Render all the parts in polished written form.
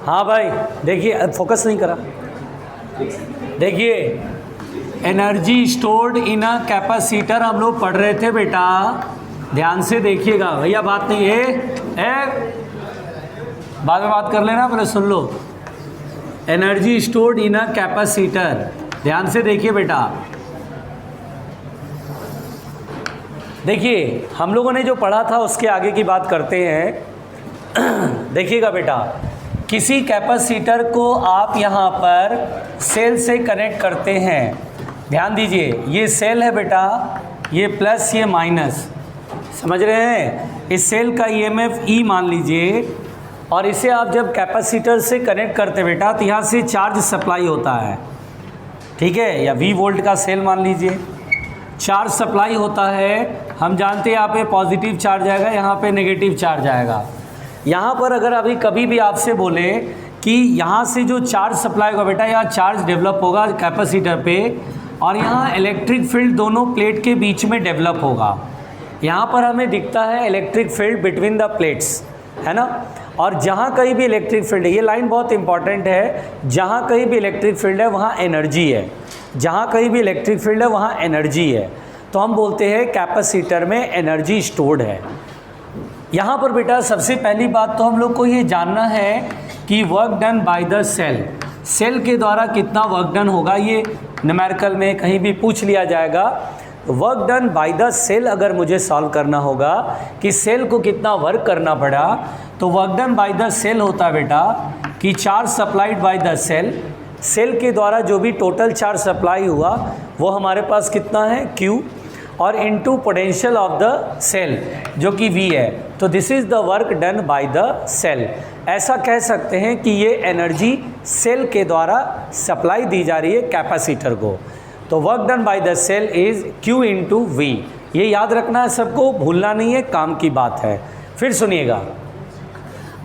हाँ भाई देखिए, फोकस नहीं करा। देखिए energy stored in a capacitor हम लोग पढ़ रहे थे बेटा, ध्यान से देखिएगा भैया, बात नहीं है बाद में बात कर लेना, पहले सुन लो। Energy stored in a capacitor, ध्यान से देखिए बेटा। देखिए हम लोगों ने जो पढ़ा था उसके आगे की बात करते हैं। देखिएगा बेटा, किसी कैपेसिटर को आप यहाँ पर सेल से कनेक्ट करते हैं, ध्यान दीजिए, ये सेल है बेटा, ये प्लस ये माइनस, समझ रहे हैं। इस सेल का ईएमएफ ई मान लीजिए, और इसे आप जब कैपेसिटर से कनेक्ट करते बेटा तो यहाँ से चार्ज सप्लाई होता है, ठीक है, या V वोल्ट का सेल मान लीजिए, चार्ज सप्लाई होता है। हम जानते हैं यहाँ पे पॉजिटिव चार्ज आएगा, यहाँ पे नेगेटिव चार्ज आएगा। यहाँ पर अगर अभी कभी भी आपसे बोले कि यहाँ से जो चार्ज सप्लाई होगा बेटा, यहाँ चार्ज डेवलप होगा कैपेसिटर पे, और यहाँ इलेक्ट्रिक फील्ड दोनों प्लेट के बीच में डेवलप होगा। यहाँ पर हमें दिखता है electric field between the plates, है ना। और जहाँ कहीं भी इलेक्ट्रिक फील्ड है, ये लाइन बहुत इंपॉर्टेंट है, जहाँ कहीं भी इलेक्ट्रिक फील्ड है वहाँ एनर्जी है, जहाँ कहीं भी इलेक्ट्रिक फील्ड है वहाँ एनर्जी है, तो हम बोलते हैं कैपेसिटर में एनर्जी स्टोर्ड है। यहाँ पर बेटा सबसे पहली बात तो हम लोग को ये जानना है कि work done by the cell, cell के द्वारा कितना वर्क डन होगा, ये न्यूमेरिकल में कहीं भी पूछ लिया जाएगा। Work done by the cell अगर मुझे सॉल्व करना होगा कि सेल को कितना वर्क करना पड़ा, तो work done by the cell होता है बेटा कि charge supplied by the cell, cell के द्वारा जो भी टोटल चार्ज सप्लाई हुआ वो हमारे पास कितना है Q, और into potential of the cell जो कि V है, तो this is the work done by the cell. ऐसा कह सकते हैं कि ये एनर्जी सेल के द्वारा सप्लाई दी जा रही है कैपेसिटर को। तो work done by the cell is Q into V, ये याद रखना है सबको, भूलना नहीं है, काम की बात है। फिर सुनिएगा,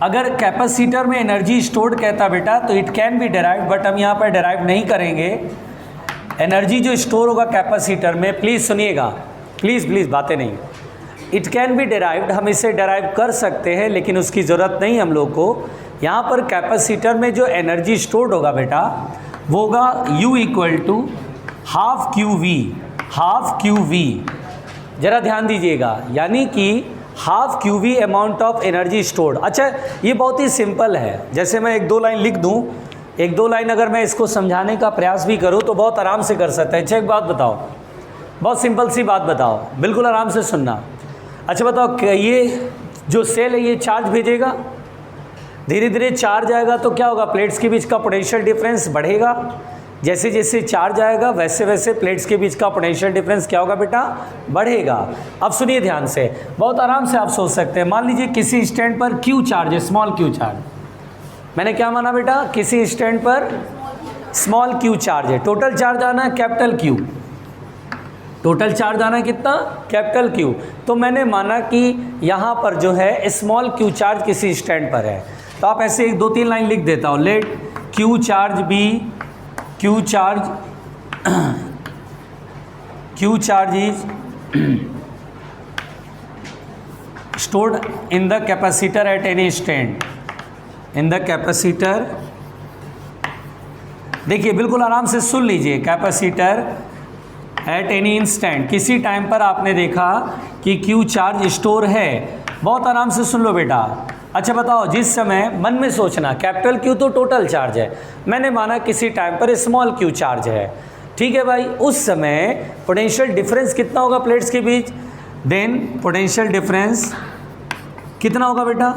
अगर कैपेसिटर में एनर्जी स्टोर्ड कहता बेटा तो it can be derive, but हम यहाँ पर डेराइव नहीं करेंगे। एनर्जी जो स्टोर होगा कैपेसिटर में, प्लीज़ सुनिएगा, प्लीज़ बातें नहीं, इट कैन बी डेराइव्ड, हम इसे डेराइव कर सकते हैं, लेकिन उसकी ज़रूरत नहीं हम लोग को। यहाँ पर कैपेसिटर में जो एनर्जी स्टोर्ड होगा बेटा वो होगा U equal to half Q V, ज़रा ध्यान दीजिएगा, यानी कि half QV amount of energy stored. अच्छा ये बहुत ही सिंपल है, जैसे मैं एक दो लाइन लिख दूं, एक दो लाइन अगर मैं इसको समझाने का प्रयास भी करूं तो बहुत आराम से कर सकते हैं। अच्छा एक बात बताओ, बहुत सिंपल सी बात बताओ, बिल्कुल आराम से सुनना। अच्छा बताओ, ये जो सेल है ये चार्ज भेजेगा, धीरे धीरे चार्ज आएगा तो क्या होगा, प्लेट्स के बीच का पोटेंशियल डिफरेंस बढ़ेगा। जैसे जैसे चार्ज आएगा वैसे वैसे प्लेट्स के बीच का पोटेंशियल डिफरेंस क्या होगा बेटा, बढ़ेगा। अब सुनिए ध्यान से, बहुत आराम से आप सोच सकते हैं। मान लीजिए किसी स्टैंड पर Q चार्ज है, स्मॉल Q चार्ज, मैंने क्या माना बेटा, किसी स्टैंड पर स्मॉल Q चार्ज है, टोटल चार्ज आना है कैपिटल Q, टोटल चार्ज आना है कितना, कैपिटल Q। तो मैंने माना कि यहाँ पर जो है स्मॉल Q चार्ज किसी स्टैंड पर है, तो आप ऐसे एक दो तीन लाइन लिख देता हूँ, let Q charge is stored in the capacitor at any stand, in the capacitor, देखिए बिल्कुल आराम से सुन लीजिए, कैपेसिटर एट एनी इंस्टेंट, किसी टाइम पर आपने देखा कि Q चार्ज स्टोर है, बहुत आराम से सुन लो बेटा। अच्छा बताओ, जिस समय मन में सोचना, कैपिटल Q तो टोटल चार्ज है, मैंने माना किसी टाइम पर स्मॉल Q चार्ज है, ठीक है भाई, उस समय पोटेंशियल डिफरेंस कितना होगा प्लेट्स के बीच, देन पोटेंशियल डिफरेंस कितना होगा बेटा,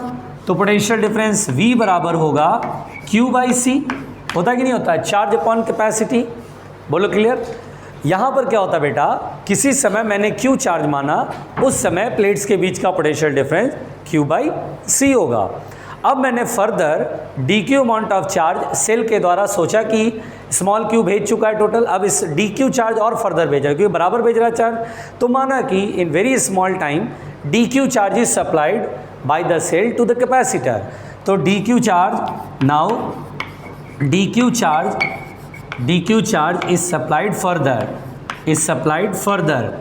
तो पोटेंशियल डिफरेंस V बराबर होगा Q/C, होता कि नहीं होता है, चार्ज अपॉन कैपेसिटी, बोलो क्लियर। यहाँ पर क्या होता बेटा, किसी समय मैंने Q चार्ज माना, उस समय प्लेट्स के बीच का पोटेंशियल डिफरेंस Q/C होगा। अब मैंने further dq amount of charge cell के द्वारा सोचा कि स्मॉल q भेज चुका है टोटल, अब इस dq चार्ज और फर्दर भेजा क्योंकि बराबर भेज रहा है चार्ज, तो माना कि in very small time dq charge is supplied by the cell to the capacitor. तो dq charge, now dq charge is supplied further,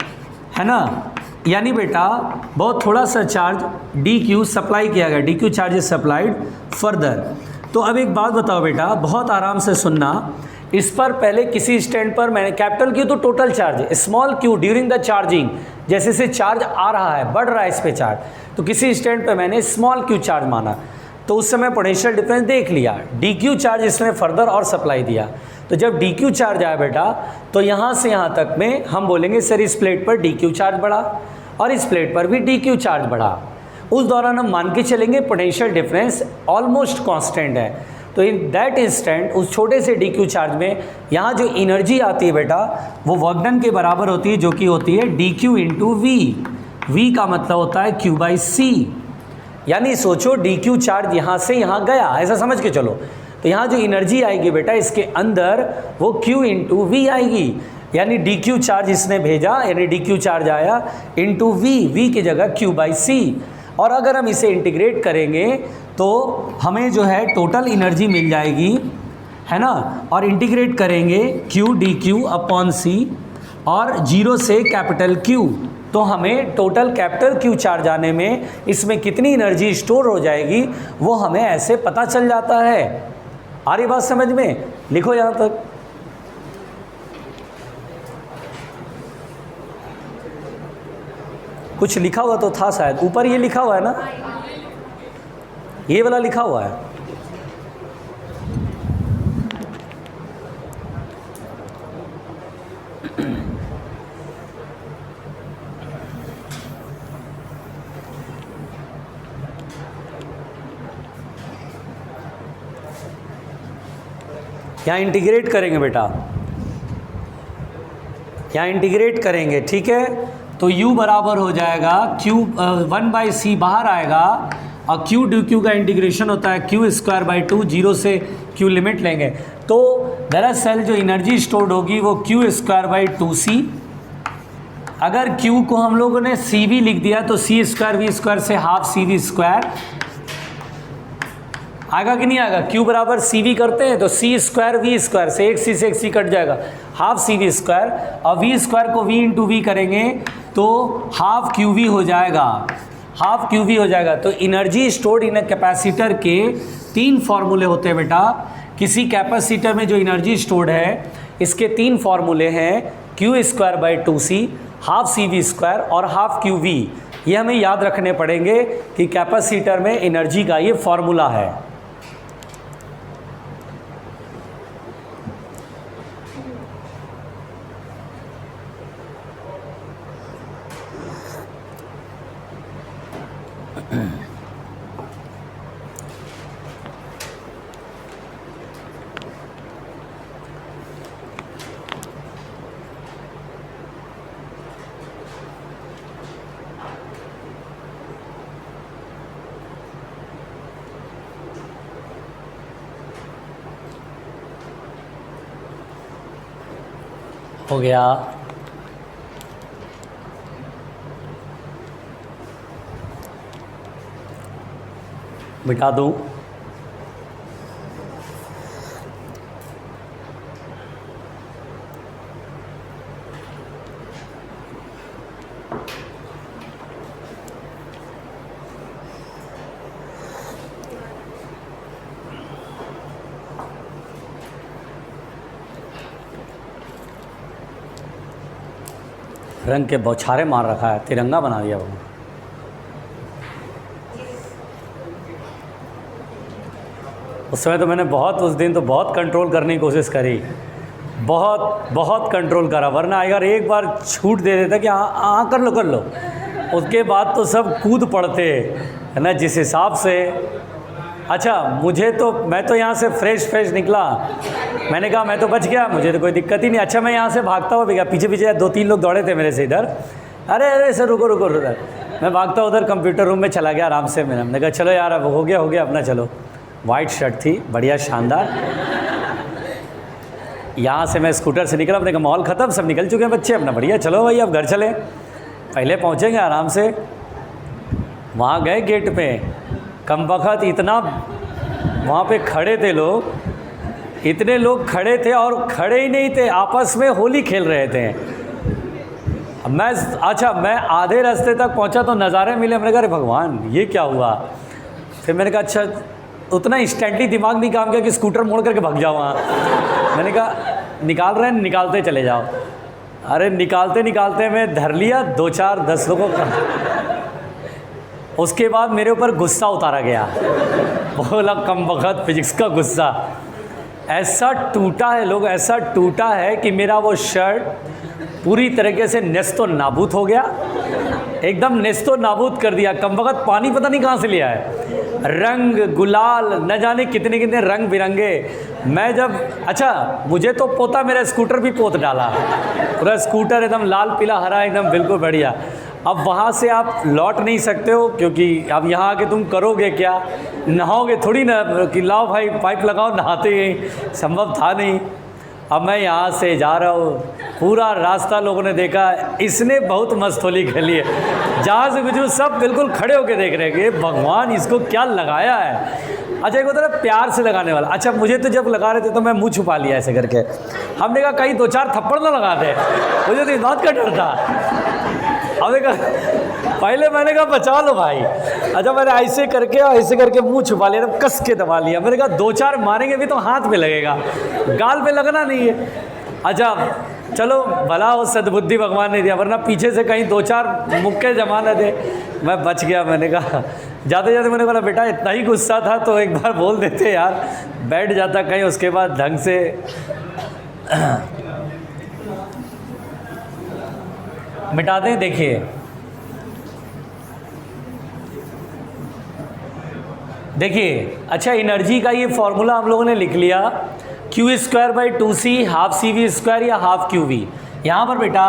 है ना, यानी बेटा बहुत थोड़ा सा चार्ज dq सप्लाई किया गया, dq charge is supplied further. तो अब एक बात बताओ बेटा, बहुत आराम से सुनना। इस पर पहले किसी स्टैंड पर मैंने कैपिटल क्यू तो total charge, small Q during the charging, जैसे से चार्ज आ रहा है, बढ़ रहा है इस पे चार्ज, तो किसी स्टैंड पर मैंने स्मॉल क्यू चार्ज माना, तो उस समय पोटेंशियल डिफरेंस देख लिया। डी क्यू चार्ज इसने फर्दर और सप्लाई दिया, तो जब डी क्यू चार्ज आया बेटा, तो यहाँ से यहाँ तक में हम बोलेंगे सर इस प्लेट पर डी क्यू चार्ज बढ़ा और इस प्लेट पर भी डी क्यू चार्ज बढ़ा। उस दौरान हम मान के चलेंगे पोटेंशियल डिफरेंस ऑलमोस्ट कांस्टेंट है। तो इन दैट इंस्टेंट उस छोटे से डी क्यू चार्ज में यहाँ जो एनर्जी आती है बेटा, वो वर्क डन के बराबर होती है, जो कि होती है D Q into V. V का मतलब होता है क्यू बाई सी। यानी सोचो डी क्यू चार्ज यहाँ से यहाँ गया, ऐसा समझ के चलो, तो यहाँ जो एनर्जी आएगी बेटा इसके अंदर वो Q इंटू वी आएगी। यानी डी क्यू चार्ज इसने भेजा, यानी डी क्यू चार्ज आया इंटू वी, वी की जगह Q बाई सी। और अगर हम इसे इंटीग्रेट करेंगे तो हमें जो है टोटल एनर्जी मिल जाएगी, है ना। और इंटीग्रेट करेंगे Q डी क्यू अपॉन सी और 0 से कैपिटल Q, तो हमें टोटल कैपिटल Q चार्ज आने में इसमें कितनी एनर्जी स्टोर हो जाएगी वो हमें ऐसे पता चल जाता है। आ रही बात समझ में? लिखो यहाँ तक। कुछ लिखा हुआ तो था शायद, ऊपर ये लिखा हुआ है ना, ये वाला लिखा हुआ है। यहाँ इंटीग्रेट करेंगे बेटा, यहाँ इंटीग्रेट करेंगे, ठीक है। तो u बराबर हो जाएगा q 1/c बाहर आएगा और q डी क्यू का इंटीग्रेशन होता है q स्क्वायर बाई 2, 0 से q लिमिट लेंगे तो दरअसल जो एनर्जी स्टोर्ड होगी वो q स्क्वायर बाई 2c। अगर q को हम लोगों ने cv लिख दिया तो c स्क्वायर v स्क्वायर से हाफ cv स्क्वायर आएगा कि नहीं आएगा। q बराबर cv करते हैं तो c स्क्वायर v स्क्वायर से एक c से एक c कट जाएगा, हाफ cv स्क्वायर, और v स्क्वायर को v इंटू वी करेंगे तो हाफ qv हो जाएगा, हाफ qv हो जाएगा। तो energy stored in a capacitor के 3 फार्मूले होते हैं बेटा। किसी कैपेसिटर में जो एनर्जी स्टोर्ड है इसके 3 फार्मूले हैं, q square by 2c, half cv square और हाफ qv। ये हमें याद रखने पड़ेंगे कि कैपेसिटर में एनर्जी का ये फार्मूला है। हो गया। मिटा दूँ? रंग के बौछारे मार रखा है, तिरंगा बना दिया वो। उस समय तो मैंने उस दिन तो बहुत कंट्रोल करने की कोशिश करी, बहुत कंट्रोल करा, वरना अगर एक बार छूट दे देता कि हाँ कर लो, उसके बाद तो सब कूद पड़ते है ना जिस हिसाब से। अच्छा मैं तो यहाँ से फ्रेश निकला, मैंने कहा मैं तो बच गया, मुझे तो कोई दिक्कत ही नहीं। अच्छा मैं यहाँ से भागता हुआ भी गया, पीछे 2-3 लोग दौड़े थे मेरे से इधर, अरे सर रुको। मैं भागता उधर कंप्यूटर रूम में चला गया आराम से। मैंने कहा चलो यार अब हो गया अपना, चलो। वाइट शर्ट थी, बढ़िया शानदार। यहाँ से मैं स्कूटर से निकला, अपने का मॉल ख़त्म, सब निकल चुके हैं बच्चे अपना, बढ़िया चलो भाई अब घर चले, पहले पहुँचेंगे आराम से। वहाँ गए गेट पे, कमबख्त इतना वहाँ पे खड़े थे लोग, इतने लोग खड़े थे और खड़े ही नहीं थे, आपस में होली खेल रहे थे। मैं आधे रास्ते तक पहुंचा तो नज़ारे मिले, मैंने कहा अरे भगवान ये क्या हुआ। फिर मैंने कहा अच्छा उतना इंस्टेंटली दिमाग नहीं काम किया कि स्कूटर मोड़ करके भाग जाओ वहाँ। मैंने कहा निकाल रहे हैं, निकालते चले जाओ। अरे निकालते निकालते मैं धर लिया 2-4-10 लोगों का। उसके बाद मेरे ऊपर गुस्सा उतारा गया, बोला कम वक्त फिजिक्स का गुस्सा। ऐसा टूटा है लोग, ऐसा टूटा है कि मेरा वो शर्ट पूरी तरीके से नेस्तो नाबूद हो गया, एकदम नेस्तो नाबूद कर दिया। कम वक्त पानी पता नहीं कहाँ से लिया है, रंग गुलाल न जाने कितने कितने रंग बिरंगे। मैं जब मुझे तो पोता मेरा स्कूटर भी पोत डाला, पूरा स्कूटर एकदम लाल पीला हरा एकदम बिल्कुल बढ़िया। अब वहाँ से आप लौट नहीं सकते हो, क्योंकि अब यहाँ आके तुम करोगे क्या, नहाओगे थोड़ी ना कि लाओ भाई पाइप लगाओ नहाते ही, संभव था नहीं। अब मैं यहाँ से जा रहा हूँ, पूरा रास्ता लोगों ने देखा इसने बहुत मस्त होली खेली है। जहाँ से गुजरू सब बिल्कुल खड़े होकर देख रहे हैं कि भगवान इसको क्या लगाया है। अच्छा एक होता है प्यार से लगाने वाला। अच्छा मुझे तो जब लगा रहे थे तो मैं मुंह छुपा लिया ऐसे करके, हमने कहा कहीं 2-4 थप्पड़ ना लगा दे, मुझे तो इस बात का डर था। अब पहले मैंने कहा बचा लो भाई। अच्छा मैंने ऐसे करके मुंह छुपा लिया, कस के दबा लिया। मैंने कहा 2-4 मारेंगे भी तो हाथ पे लगेगा, गाल पे लगना नहीं है। अच्छा चलो भला हो सद्बुद्धि भगवान ने दिया, वरना पीछे से कहीं 2-4 मुक्के जमा न दे। मैं बच गया। मैंने कहा जाते जाते मैंने बोला बेटा इतना ही गुस्सा था तो एक बार बोल देते यार, बैठ जाता कहीं, उसके बाद ढंग से। मिटा दें। देखिए अच्छा एनर्जी का ये फॉर्मूला हम लोगों ने लिख लिया, Q²/2C हाफ CV² या हाफ QV। यहाँ पर बेटा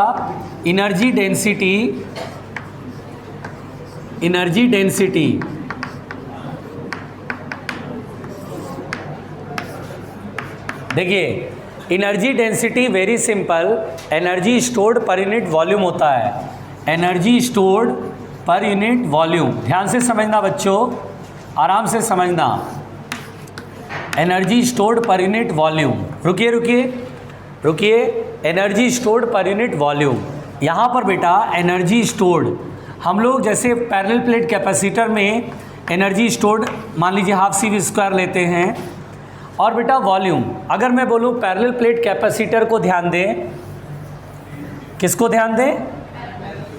एनर्जी डेंसिटी देखिए energy density very simple, energy stored per unit volume होता है। Energy stored per unit volume, ध्यान से समझना बच्चों, आराम से समझना। Energy stored per unit volume, रुकिए, energy stored per unit volume. यहाँ पर बेटा एनर्जी स्टोर्ड, हम लोग जैसे पैरेलल प्लेट कैपेसिटर में एनर्जी स्टोर्ड मान लीजिए हाफ CV² लेते हैं। और बेटा वॉल्यूम, अगर मैं बोलूँ पैरेलल प्लेट कैपेसिटर को ध्यान दें, किसको ध्यान दें?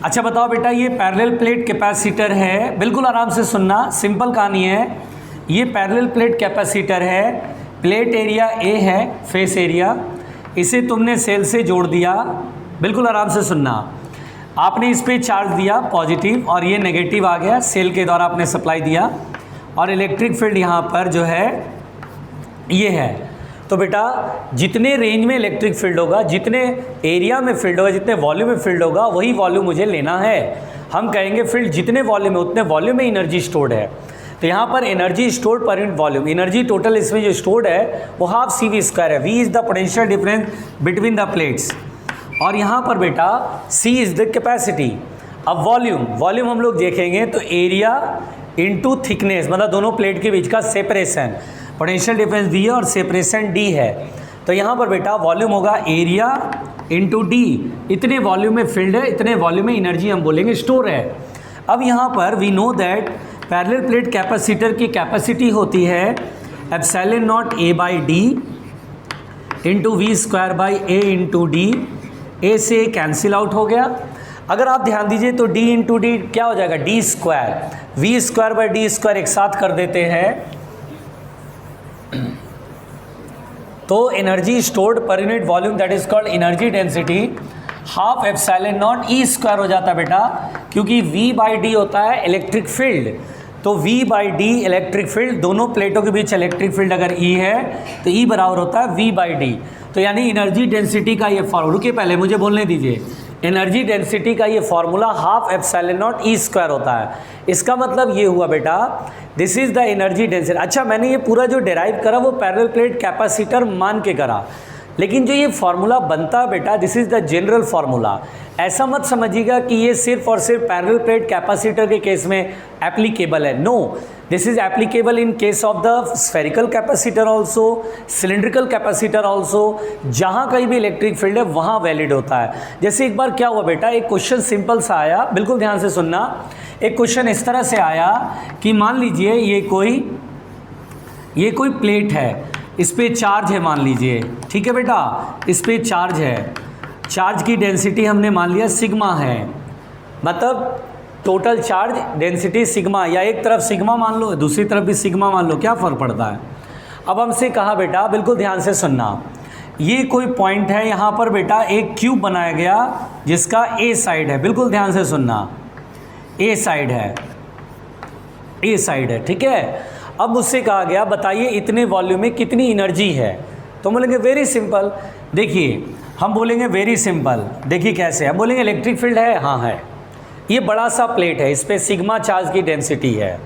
अच्छा बताओ बेटा ये पैरेलल प्लेट कैपेसिटर है, बिल्कुल आराम से सुनना, सिंपल कहानी है। ये पैरेलल प्लेट कैपेसिटर है, प्लेट एरिया A है, फेस एरिया, इसे तुमने सेल से जोड़ दिया, बिल्कुल आराम से सुनना। आपने इस पे चार्ज दिया पॉजिटिव और ये नेगेटिव आ गया, सेल के द्वारा आपने सप्लाई दिया, और इलेक्ट्रिक फील्ड यहाँ पर जो है ये है। तो बेटा जितने रेंज में इलेक्ट्रिक फील्ड होगा, जितने एरिया में फील्ड होगा, जितने वॉल्यूम में फील्ड होगा, वही वॉल्यूम मुझे लेना है। हम कहेंगे फील्ड जितने वॉल्यूम है उतने वॉल्यूम में एनर्जी स्टोर्ड है। तो यहाँ पर energy stored per unit volume, energy total इसमें जो स्टोर्ड है वो हाफ CV² है। V is the potential difference between the plates, और यहाँ पर बेटा C इज़ द कैपेसिटी। अब वॉल्यूम हम लोग देखेंगे तो एरिया इंटू थिकनेस, मतलब दोनों प्लेट के बीच का सेपरेशन, पोटेंशियल डिफरेंस V है और सेपरेशन D है। तो यहाँ पर बेटा वॉल्यूम होगा एरिया इंटू D, इतने वॉल्यूम में फील्ड है, इतने वॉल्यूम में एनर्जी हम बोलेंगे स्टोर है। अब यहाँ पर we know that parallel plate capacitor की कैपेसिटी होती है ε0 A/D into V²/A into D। A से कैंसिल आउट हो गया। अगर आप ध्यान दीजिए तो D इंटू D क्या हो जाएगा, D², V²/D² एक साथ कर देते हैं तो energy stored per unit volume that is called energy density half ε0 E² हो जाता है बेटा, क्योंकि V/D होता है इलेक्ट्रिक फील्ड। तो V/D इलेक्ट्रिक फील्ड, दोनों प्लेटों के बीच इलेक्ट्रिक फील्ड अगर E है तो E बराबर होता है V/D। तो यानी एनर्जी डेंसिटी का ये फॉर्मूला, रुकिए पहले मुझे बोलने दीजिए, एनर्जी डेंसिटी का ये फॉर्मूला हाफ ε0 E² होता है। इसका मतलब ये हुआ बेटा this is the energy density. अच्छा मैंने ये पूरा जो डेराइव करा वो पैरेलल प्लेट कैपेसिटर मान के करा, लेकिन जो ये फार्मूला बनता है बेटा this is the general formula. ऐसा मत समझिएगा कि ये सिर्फ और सिर्फ पैरेलल प्लेट कैपेसिटर के केस में एप्लीकेबल है। No, this is applicable in case of the spherical capacitor also, cylindrical capacitor also. जहाँ कहीं भी इलेक्ट्रिक फील्ड है वहाँ वैलिड होता है। जैसे एक बार क्या हुआ बेटा, एक क्वेश्चन सिंपल सा आया, बिल्कुल ध्यान से सुनना। एक क्वेश्चन इस तरह से आया कि मान लीजिए ये कोई ये कोई प्लेट है, इस पे चार्ज है मान लीजिए, ठीक है बेटा, इस पे चार्ज है, चार्ज की डेंसिटी हमने मान लिया सिग्मा है, मतलब टोटल चार्ज डेंसिटी सिग्मा, या एक तरफ सिग्मा मान लो दूसरी तरफ भी सिग्मा मान लो, क्या फ़र्क पड़ता है। अब हमसे कहा बेटा, बिल्कुल ध्यान से सुनना, ये कोई पॉइंट है, यहाँ पर बेटा एक क्यूब बनाया गया जिसका ए साइड है, बिल्कुल ध्यान से सुनना, ए साइड है, ए साइड है, ठीक है। अब मुझसे कहा गया बताइए इतने वॉल्यूम में कितनी एनर्जी है, तो हम बोलेंगे वेरी सिंपल, देखिए हम बोलेंगे वेरी सिंपल, देखिए कैसे, हम बोलेंगे इलेक्ट्रिक फील्ड है, हाँ है, ये बड़ा सा प्लेट है, इस पर सिग्मा चार्ज की डेंसिटी है,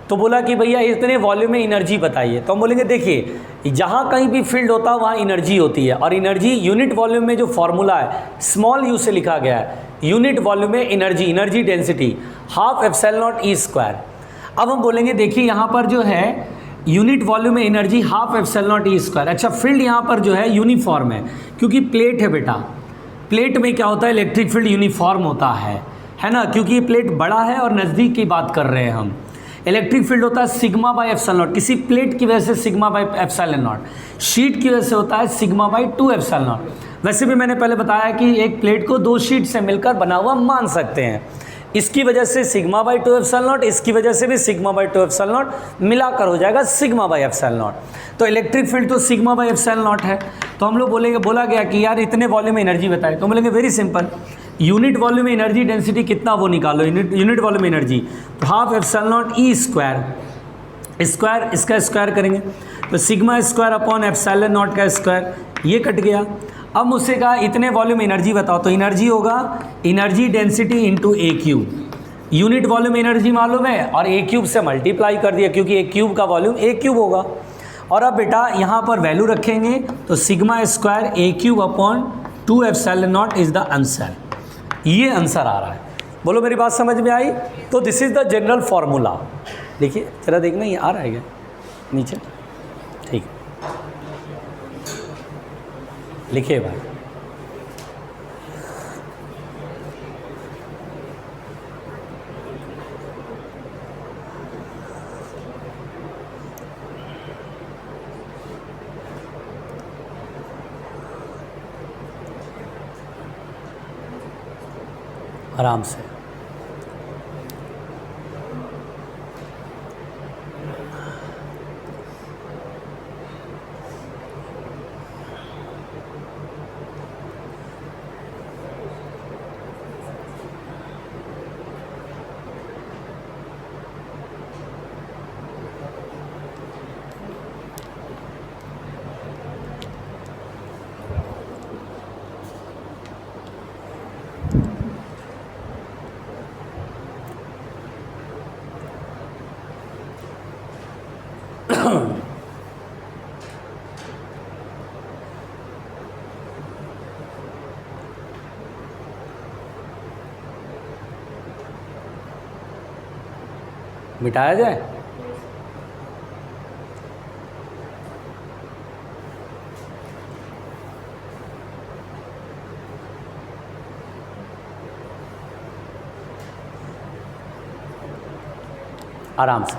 तो बोला कि भैया इतने वॉल्यूम में एनर्जी बताइए, तो हम बोलेंगे देखिए जहाँ कहीं भी फील्ड होता है वहाँ एनर्जी होती है, और एनर्जी यूनिट वॉल्यूम में जो फॉर्मूला है स्मॉल यू से लिखा गया है, यूनिट वॉल्यूम में energy density half epsilon not E square. अब हम बोलेंगे देखिए यहाँ पर जो है यूनिट वॉल्यूम में energy half epsilon not E square. अच्छा, फील्ड यहाँ पर जो है यूनिफॉर्म है, क्योंकि प्लेट है बेटा, प्लेट में क्या होता है इलेक्ट्रिक फील्ड यूनिफॉर्म होता है ना, क्योंकि ये प्लेट बड़ा है और नज़दीक की बात कर रहे हैं हम। इलेक्ट्रिक फील्ड होता है सिग्मा बाई एप्सिलॉन नॉट, किसी प्लेट की वजह से sigma by epsilon not, sheet की वजह से होता है सिग्मा बाई 2 एप्सिलॉन नॉट। वैसे भी मैंने पहले बताया कि एक प्लेट को 2 शीट से मिलकर बना हुआ मान सकते हैं, इसकी वजह से सिग्मा बाई 2 एप्सिलॉन नॉट, इसकी वजह से भी सिग्मा बाई 2 एप्सिलॉन नॉट, मिलाकर हो जाएगा सिग्मा बाई एप्सिलॉन नॉट। तो इलेक्ट्रिक फील्ड तो सिग्मा बाई एप्सिलॉन नॉट है, तो हम लोग बोलेंगे, बोला गया कि यार इतने वॉल्यूम में एनर्जी बताए, तो बोलेंगे वेरी सिंपल, यूनिट वॉल्यूम में एनर्जी डेंसिटी कितना वो निकालो, यूनिट वॉल्यूम में एनर्जी, तो half epsilon not E square, square इसका स्क्वायर करेंगे तो sigma square upon epsilon not का स्क्वायर, ये कट गया। अब मुझसे कहा इतने वॉल्यूम एनर्जी बताओ, तो एनर्जी होगा एनर्जी डेंसिटी इंटू ए क्यूब, यूनिट वॉल्यूम एनर्जी मालूम है और ए क्यूब से मल्टीप्लाई कर दिया, क्योंकि ए क्यूब का वॉल्यूम ए क्यूब होगा। और अब बेटा यहाँ पर वैल्यू रखेंगे तो sigma square A cube upon 2 epsilon not is the answer, ये आंसर आ रहा है। बोलो मेरी बात समझ में आई। तो this is the general formula, देखिए जरा देखना ये आ रहा है क्या नीचे, ठीक लिखिए भाई। आराम से, मिटाया जाए। आराम से,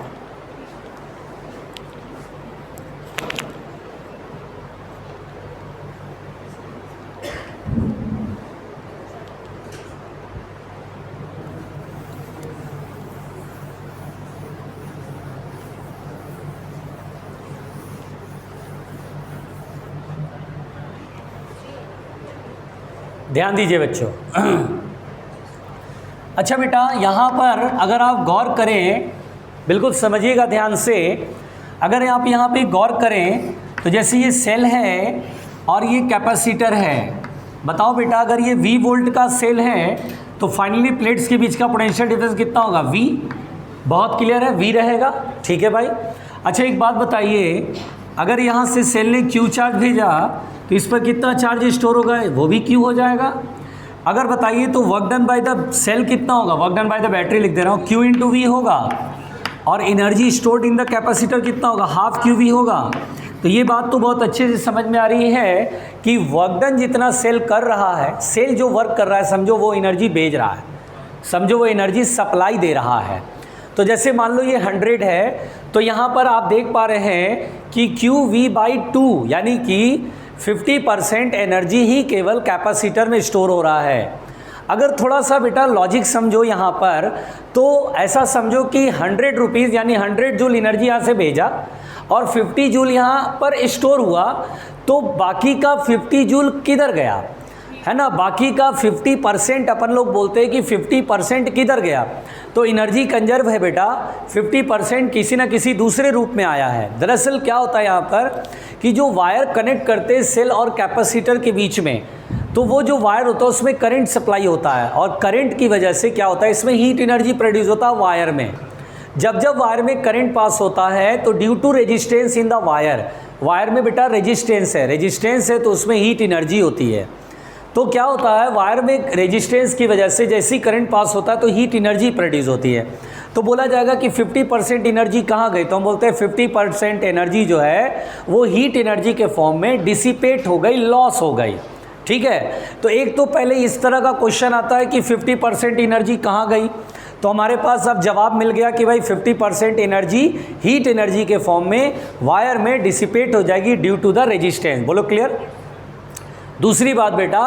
ध्यान दीजिए बच्चों। अच्छा बेटा, यहाँ पर अगर आप गौर करें, बिल्कुल समझिएगा ध्यान से, अगर आप यहाँ पे गौर करें तो जैसे ये सेल है और ये कैपेसिटर है, बताओ बेटा अगर ये V वोल्ट का सेल है तो फाइनली प्लेट्स के बीच का पोटेंशियल डिफरेंस कितना होगा, V। बहुत क्लियर है, V रहेगा, ठीक है भाई। अच्छा एक बात बताइए, अगर यहाँ से सेल ने Q चार्ज भेजा तो इस पर कितना चार्ज स्टोर होगा, वो भी Q हो जाएगा। अगर बताइए तो work done by the cell कितना होगा, work done by the battery लिख दे रहा हूँ, Q इंटू V होगा, और energy stored in the capacitor कितना होगा, हाफ QV होगा। तो ये बात तो बहुत अच्छे से समझ में आ रही है कि वर्क डन जितना सेल कर रहा है, सेल जो वर्क कर रहा है समझो वो एनर्जी भेज रहा है, समझो वो एनर्जी सप्लाई दे रहा है। तो जैसे मान लो ये 100 है तो यहाँ पर आप देख पा रहे हैं कि QV/2 यानी कि 50% एनर्जी ही केवल कैपेसिटर में स्टोर हो रहा है। अगर थोड़ा सा बेटा लॉजिक समझो यहाँ पर, तो ऐसा समझो कि 100 रुपीज़ यानी 100 जूल एनर्जी यहाँ से भेजा और 50 जूल यहाँ पर स्टोर हुआ, तो बाकी का 50 जूल किधर गया, है ना। बाकी का 50% अपन लोग बोलते हैं कि 50% किधर गया, तो एनर्जी कंजर्व है बेटा, 50% किसी ना किसी दूसरे रूप में आया है। दरअसल क्या होता है यहाँ पर कि जो वायर कनेक्ट करते हैं सेल और कैपेसिटर के बीच में, तो वो जो वायर होता है उसमें करंट सप्लाई होता है, और करंट की वजह से क्या होता है, इसमें हीट एनर्जी प्रोड्यूस होता है वायर में। जब जब वायर में करंट पास होता है तो due to resistance in the wire में बेटा रेजिस्टेंस है तो उसमें हीट एनर्जी होती है। तो क्या होता है, वायर में रेजिस्टेंस की वजह से जैसे ही करंट पास होता है तो हीट एनर्जी प्रोड्यूस होती है। तो बोला जाएगा कि 50% एनर्जी कहाँ गई, तो हम बोलते हैं 50% एनर्जी जो है वो हीट एनर्जी के फॉर्म में डिसिपेट हो गई, लॉस हो गई। ठीक है, तो एक तो पहले इस तरह का क्वेश्चन आता है कि 50% एनर्जी कहाँ गई, तो हमारे पास अब जवाब मिल गया कि भाई 50% एनर्जी हीट एनर्जी के फॉर्म में वायर में डिसिपेट हो जाएगी ड्यू टू द रेजिस्टेंस। बोलो क्लियर। दूसरी बात बेटा,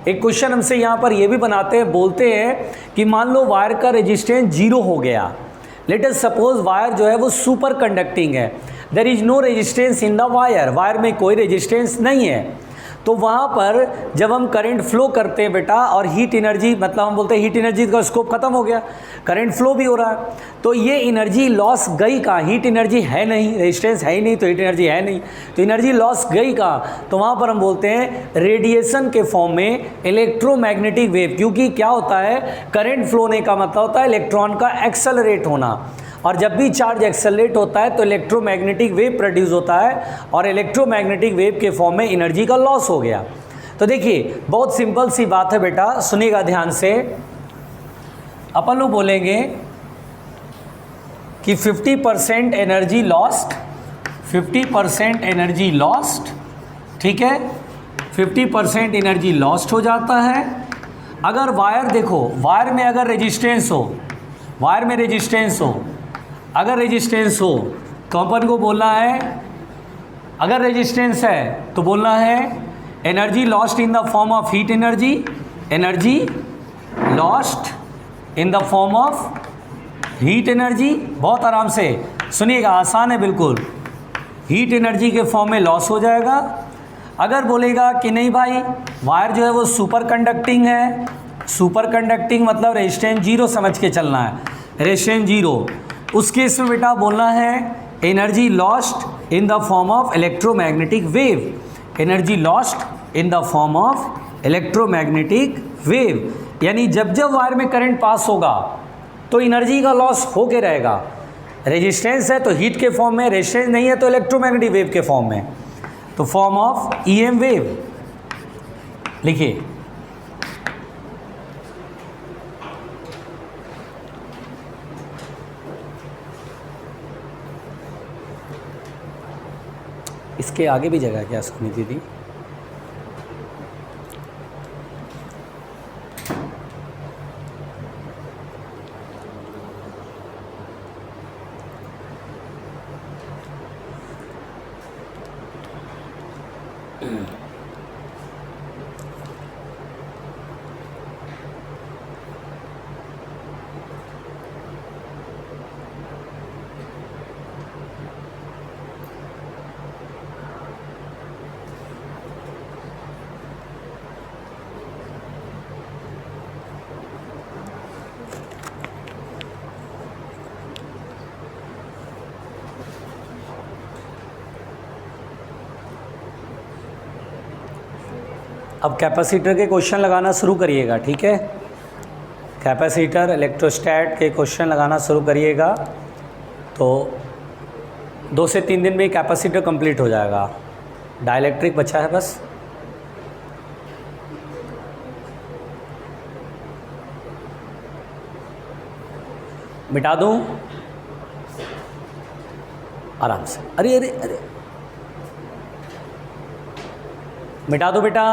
एक क्वेश्चन हमसे यहाँ पर ये भी बनाते हैं, बोलते हैं कि मान लो वायर का रेजिस्टेंस 0 हो गया। लेट अस सपोज वायर जो है वो सुपर कंडक्टिंग है, there is no resistance in the wire में कोई रेजिस्टेंस नहीं है। तो वहाँ पर जब हम करंट फ्लो करते हैं बेटा, और हीट एनर्जी मतलब हम बोलते हैं हीट एनर्जी का स्कोप खत्म हो गया, करंट फ्लो भी हो रहा है, तो ये एनर्जी लॉस गई कहाँ, हीट एनर्जी है नहीं, रेजिस्टेंस है ही नहीं, तो हीट एनर्जी है नहीं, तो एनर्जी लॉस गई कहाँ, तो वहाँ पर हम बोलते हैं रेडिएशन के फॉर्म में इलेक्ट्रोमैग्नेटिक वेव। क्योंकि क्या होता है, करंट फ्लो होने का मतलब होता है इलेक्ट्रॉन का एक्सेलरेट होना, और जब भी चार्ज एक्सेलरेट होता है तो इलेक्ट्रोमैग्नेटिक वेव प्रोड्यूस होता है, और इलेक्ट्रोमैग्नेटिक वेव के फॉर्म में एनर्जी का लॉस हो गया। तो देखिए बहुत सिंपल सी बात है बेटा, सुनिएगा ध्यान से। अपन लोग बोलेंगे कि 50% एनर्जी लॉस्ट, 50% एनर्जी लॉस्ट, ठीक है, 50% एनर्जी लॉस्ट हो जाता है। अगर वायर देखो, वायर में अगर रेजिस्टेंस हो, वायर में रेजिस्टेंस हो, अगर रेजिस्टेंस हो तो अपन को बोलना है, अगर रेजिस्टेंस है तो बोलना है energy lost in the form of heat energy, energy lost in the form of heat energy. बहुत आराम से सुनिएगा, आसान है बिल्कुल, हीट एनर्जी के फॉर्म में लॉस हो जाएगा। अगर बोलेगा कि नहीं भाई वायर जो है वो सुपर कंडक्टिंग है, सुपर कंडक्टिंग मतलब रेजिस्टेंस 0 समझ के चलना है, रेजिस्टेंस 0, उस केस में बेटा बोलना है energy lost in the form of electromagnetic wave, energy lost in the form of electromagnetic wave. यानी जब जब वायर में करंट पास होगा तो एनर्जी का लॉस होके रहेगा। रेजिस्टेंस है तो हीट के फॉर्म में, रेजिस्टेंस नहीं है तो इलेक्ट्रोमैग्नेटिक वेव के फॉर्म में, तो फॉर्म ऑफ EM वेव लिखिए। इसके आगे भी जगह क्या सुनी दीदी? अब कैपेसिटर के क्वेश्चन लगाना शुरू करिएगा, ठीक है। कैपेसिटर इलेक्ट्रोस्टैट के क्वेश्चन लगाना शुरू करिएगा, तो 2 से 3 दिन में कैपेसिटर कंप्लीट हो जाएगा। डाइलेक्ट्रिक बचा है बस। मिटा दूं आराम से, अरे अरे अरे मिटा दो बेटा।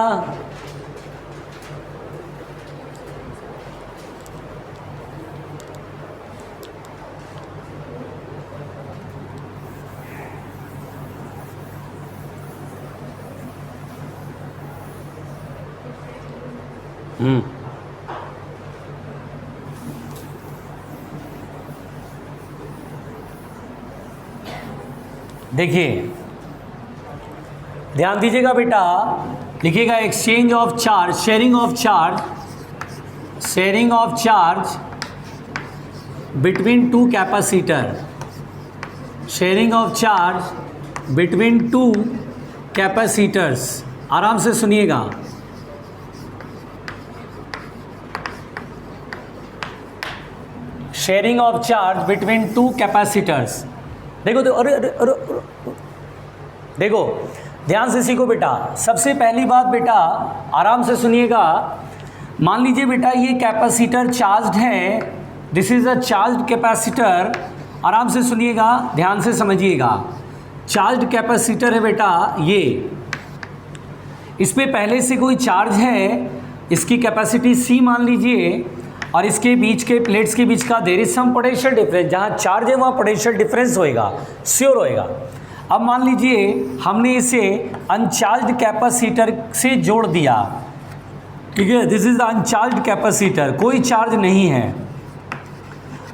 देखिए ध्यान दीजिएगा बेटा, लिखिएगा exchange of charge, sharing of charge between two capacitor, sharing of charge between two capacitors. आराम से सुनिएगा, sharing of charge between two capacitors. देखो अरे अरे अरे देखो ध्यान से सीखो बेटा। सबसे पहली बात बेटा आराम से सुनिएगा, मान लीजिए बेटा ये कैपेसिटर चार्ज्ड है, this is a charged capacitor. आराम से सुनिएगा, ध्यान से समझिएगा, चार्ज्ड कैपेसिटर है बेटा ये, इस पे पहले से कोई चार्ज है, इसकी कैपेसिटी C मान लीजिए, और इसके बीच के प्लेट्स के बीच का there is some potential difference, जहाँ चार्ज है वहाँ पोटेंशियल डिफरेंस होएगा, श्योर होएगा। अब मान लीजिए हमने इसे अनचार्ज्ड कैपेसिटर से जोड़ दिया, ठीक है, दिस इज अनचार्ज्ड कैपेसिटर, कोई चार्ज नहीं है,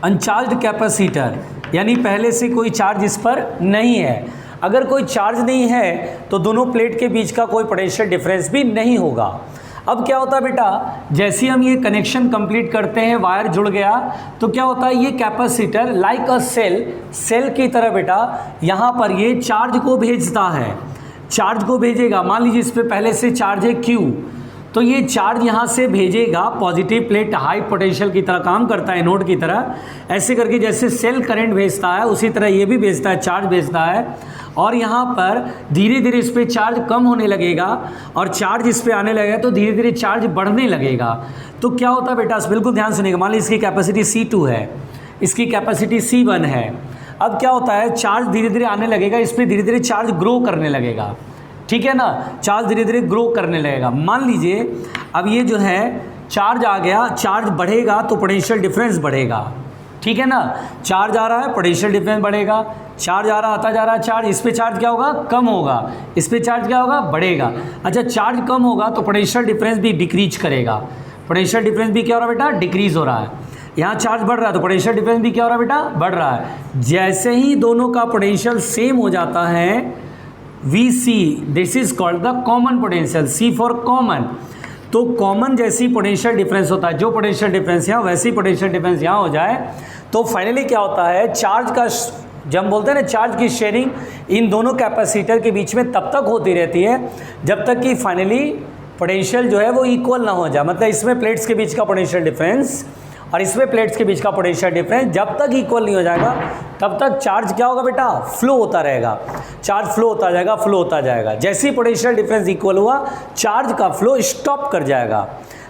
अनचार्ज्ड कैपेसिटर यानी पहले से कोई चार्ज इस पर नहीं है। अगर कोई चार्ज नहीं है तो दोनों प्लेट के बीच का कोई पोटेंशियल डिफरेंस भी नहीं होगा। अब क्या होता है बेटा, जैसे हम ये कनेक्शन कंप्लीट करते हैं, वायर जुड़ गया, तो क्या होता है ये कैपेसिटर लाइक अ सेल की तरह बेटा यहाँ पर ये चार्ज को भेजता है, चार्ज को भेजेगा। मान लीजिए इस पर पहले से चार्ज है Q, तो ये चार्ज यहाँ से भेजेगा, पॉजिटिव प्लेट हाई पोटेंशियल की तरह काम करता है, एनोड की तरह, ऐसे करके जैसे सेल करंट भेजता है उसी तरह ये भी भेजता है, चार्ज भेजता है। और यहाँ पर धीरे धीरे इस पर चार्ज कम होने लगेगा और चार्ज इस पर आने लगेगा तो धीरे धीरे चार्ज बढ़ने लगेगा। तो क्या होता है बेटा, बिल्कुल ध्यान सुनिएगा, मान लीजिए इसकी कैपेसिटी C2 है, इसकी कैपेसिटी C1 है। अब क्या होता है, चार्ज धीरे धीरे आने लगेगा, इस पर धीरे धीरे चार्ज ग्रो करने लगेगा, ठीक है ना, चार्ज धीरे धीरे ग्रो करने लगेगा। मान लीजिए अब ये जो है चार्ज आ गया, चार्ज बढ़ेगा तो पोटेंशियल डिफरेंस बढ़ेगा, ठीक है ना, चार्ज आ रहा है पोटेंशियल डिफरेंस बढ़ेगा, चार्ज आ रहा आता जा रहा है चार्ज, इस पे चार्ज क्या होगा, कम होगा, इस पे चार्ज क्या होगा, बढ़ेगा। अच्छा चार्ज कम होगा तो पोटेंशियल डिफरेंस भी डिक्रीज करेगा, पोटेंशियल डिफरेंस भी क्या हो रहा है बेटा, डिक्रीज हो रहा है। यहाँ चार्ज बढ़ रहा है तो पोटेंशियल डिफरेंस भी क्या हो रहा है बेटा, बढ़ रहा है। जैसे ही दोनों का पोटेंशियल सेम हो जाता है, VC this is called the common potential, C for common. तो कॉमन जैसी पोटेंशियल डिफरेंस होता है, जो पोटेंशियल डिफरेंस यहाँ वैसी पोटेंशियल डिफरेंस यहाँ हो जाए, तो फाइनली क्या होता है, चार्ज का, जब हम बोलते हैं ना चार्ज की शेयरिंग इन दोनों कैपेसिटर के बीच में तब तक होती रहती है जब तक कि फाइनली पोटेंशियल जो है वो इक्वल ना हो जाए। मतलब इसमें प्लेट्स के बीच का पोटेंशियल डिफरेंस और इसमें प्लेट्स के बीच का पोटेंशियल डिफरेंस जब तक इक्वल नहीं हो जाएगा तब तक चार्ज क्या होगा बेटा, फ्लो होता रहेगा, चार्ज फ्लो होता जाएगा, फ्लो होता जाएगा। जैसे ही पोटेंशियल डिफरेंस इक्वल हुआ चार्ज का फ्लो स्टॉप कर जाएगा।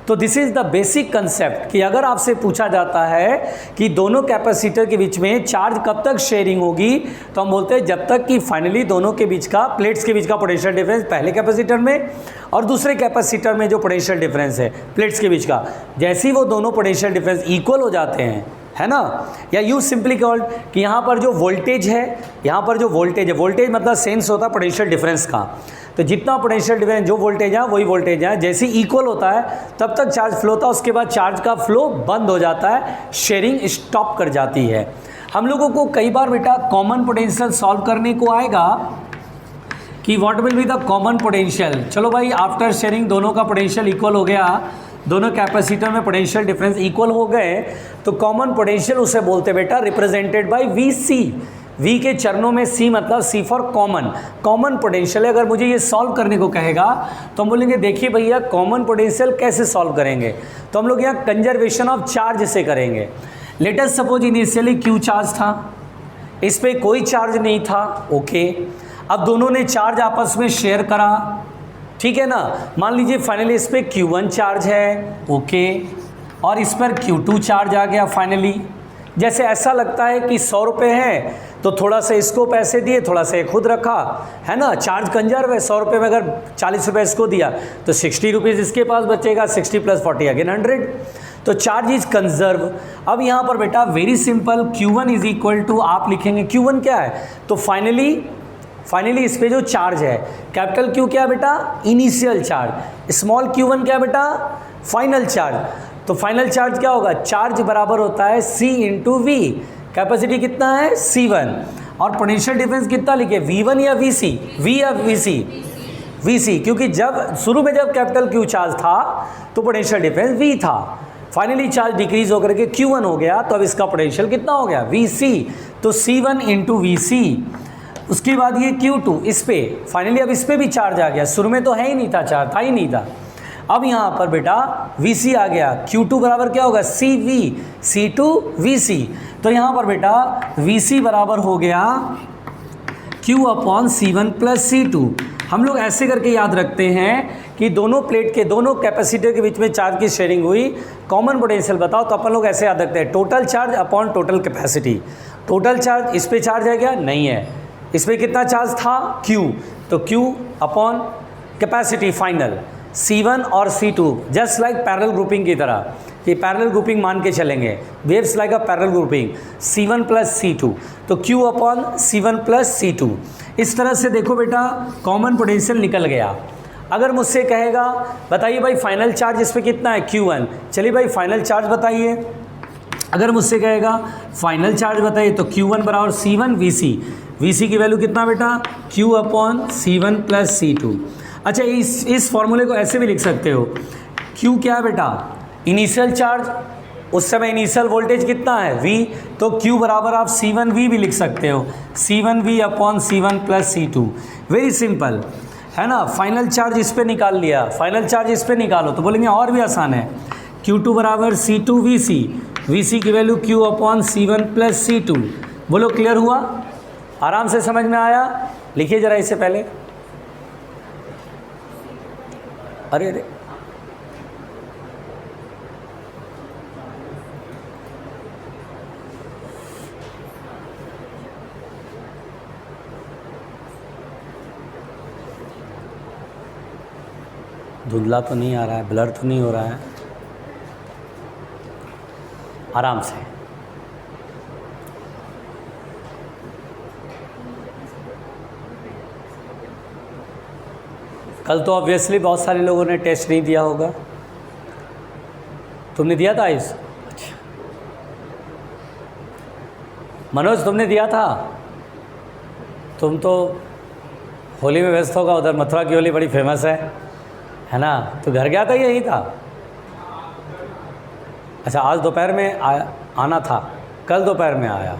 तो this is the basic concept कि अगर आपसे पूछा जाता है कि दोनों कैपेसिटर के बीच में चार्ज कब तक शेयरिंग होगी, तो हम बोलते हैं जब तक कि फाइनली दोनों के बीच का, प्लेट्स के बीच का पोटेंशियल डिफरेंस पहले कैपेसिटर में और दूसरे कैपेसिटर में जो पोटेंशियल डिफरेंस है प्लेट्स के बीच का, जैसे ही वो दोनों पोटेंशियल डिफरेंस इक्वल हो जाते हैं, है ना, या यूज सिंपली कॉल्ड कि यहाँ पर जो वोल्टेज है, यहाँ पर जो वोल्टेज है, वोल्टेज मतलब सेंस होता है पोटेंशियल डिफरेंस का, तो जितना पोटेंशियल डिफरेंस जो वोल्टेज है वही वोल्टेज है, जैसे इक्वल होता है तब तक चार्ज फ्लो होता है, उसके बाद चार्ज का फ्लो बंद हो जाता है, शेयरिंग स्टॉप कर जाती है। हम लोगों को कई बार बेटा कॉमन पोटेंशियल सॉल्व करने को आएगा कि what will be the common potential. चलो भाई, आफ्टर शेयरिंग दोनों का पोटेंशियल इक्वल हो गया, दोनों कैपेसिटर में पोटेंशियल डिफरेंस इक्वल हो गए, तो कॉमन पोटेंशियल उसे बोलते बेटा रिप्रेजेंटेड बाय VC। V के चरणों में C मतलब C for common, common potential. अगर मुझे ये सॉल्व करने को कहेगा तो हम बोलेंगे देखिए भैया कॉमन पोटेंशियल कैसे सॉल्व करेंगे, तो हम लोग यहाँ कंजर्वेशन ऑफ चार्ज से करेंगे। Let us suppose initially Q charge था, इस पर कोई चार्ज नहीं था, ओके। अब दोनों ने चार्ज आपस में शेयर करा, ठीक है ना, मान लीजिए फाइनली इस पर Q1 चार्ज है, ओके, और इस पर Q2 चार्ज आ गया फाइनली। जैसे ऐसा लगता है कि 100 रुपये हैं तो थोड़ा सा इसको पैसे दिए, थोड़ा सा खुद रखा, है ना, चार्ज कंजर्व है। 100 रुपये में अगर 40 रुपये इसको दिया तो 60 रुपीज़ इसके पास बचेगा, 60 + 40 अगेन 100, तो चार्ज इज कंजर्व। अब यहाँ पर बेटा very simple, Q1 is equal to, आप लिखेंगे Q1 क्या है, तो फाइनली इस पे जो चार्ज है कैपिटल Q क्या है बेटा, इनिशियल चार्ज, स्मॉल q1 क्या है बेटा, फाइनल चार्ज। तो फाइनल चार्ज क्या होगा, चार्ज बराबर होता है C इंटू वी। कैपेसिटी कितना है C1 और पोटेंशियल डिफरेंस कितना लिखे, V1 या VC, V या VC, VC, क्योंकि जब शुरू में जब कैपिटल Q चार्ज था तो पोटेंशियल डिफरेंस V था, फाइनली चार्ज डिक्रीज होकर के Q1 हो गया, तो अब इसका पोटेंशियल कितना हो गया VC। तो C1 इंटू VC, उसके बाद ये Q2 इस पे, फाइनली अब इस पे भी चार्ज आ गया, शुरू में तो है ही नहीं था चार्ज, था ही नहीं था। अब यहाँ पर बेटा VC आ गया, Q2 बराबर क्या होगा CV, C2 VC। तो यहाँ पर बेटा VC बराबर हो गया Q upon C1 plus C2। हम लोग ऐसे करके याद रखते हैं कि दोनों प्लेट के, दोनों कैपेसिटर के बीच में चार्ज की शेयरिंग हुई, कॉमन पोटेंशियल बताओ, तो अपन लोग ऐसे याद रखते हैं, total charge upon total capacity. Total charge इस पे चार्ज है क्या, नहीं है, इस पर कितना चार्ज था Q, तो Q upon capacity final C1 और C2, just like parallel grouping की तरह, कि पैरेलल ग्रुपिंग मान के चलेंगे, waves like a parallel grouping, C1 plus C2, तो Q upon C1 plus C2। इस तरह से देखो बेटा कॉमन पोटेंशियल निकल गया। अगर मुझसे कहेगा बताइए भाई फाइनल चार्ज इस पर कितना है Q1, चलिए भाई फाइनल चार्ज बताइए। अगर मुझसे कहेगा फाइनल चार्ज बताइए तो Q1 बराबर C1 VC, VC की वैल्यू कितना बेटा Q upon C1 plus C2। अच्छा इस फॉर्मूले को ऐसे भी लिख सकते हो, Q क्या है बेटा इनिशियल चार्ज, उस समय इनिशियल वोल्टेज कितना है V, तो Q बराबर आप C1V भी लिख सकते हो, C1V upon C1 plus C2। Very simple है ना। फाइनल चार्ज इस पे निकाल लिया, फाइनल चार्ज इस पे निकालो तो बोलेंगे और भी आसान है, Q2 बराबर C2 VC, VC की value Q upon C1 plus C2। बोलो क्लियर हुआ, आराम से समझ में आया। लिखिए ज़रा इससे पहले, अरे अरे धुंधला तो नहीं आ रहा है, ब्लर तो नहीं हो रहा है, आराम से। कल तो ऑब्वियसली बहुत सारे लोगों ने टेस्ट नहीं दिया होगा, तुमने दिया था आयुष? अच्छा मनोज तुमने दिया था? तुम तो होली में व्यस्त होगा, उधर मथुरा की होली बड़ी फेमस है ना, तो घर गया था यही था? अच्छा आज दोपहर में आना था, कल दोपहर में आया?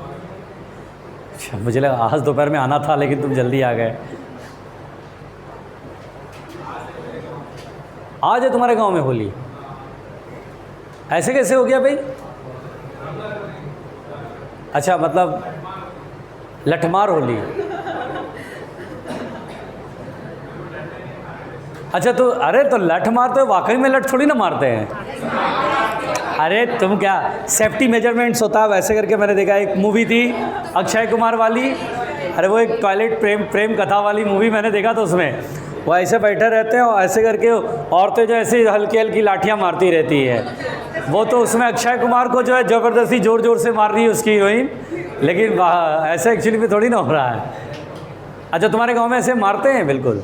अच्छा मुझे लगा आज दोपहर में आना था लेकिन तुम जल्दी आ गए। आज है तुम्हारे गांव में होली, ऐसे कैसे हो गया भाई? अच्छा मतलब लठमार होली। अच्छा तो अरे तो लठ मारते हो, वाकई में लठ थोड़ी ना मारते हैं। अरे तुम क्या सेफ्टी मेजरमेंट्स होता है वैसे करके। मैंने देखा एक मूवी थी अक्षय कुमार वाली, अरे वो एक टॉयलेट प्रेम कथा वाली मूवी मैंने देखा, तो उसमें वो ऐसे बैठे रहते हैं और ऐसे करके औरतें जो ऐसे हल्की हल्की लाठियाँ मारती रहती है, वो तो उसमें अक्षय कुमार को जो है ज़बरदस्ती ज़ोर ज़ोर से मार रही है उसकी हीरोइन, लेकिन ऐसे एक्चुअली में थोड़ी ना हो रहा है। अच्छा तुम्हारे गांव में ऐसे मारते हैं? बिल्कुल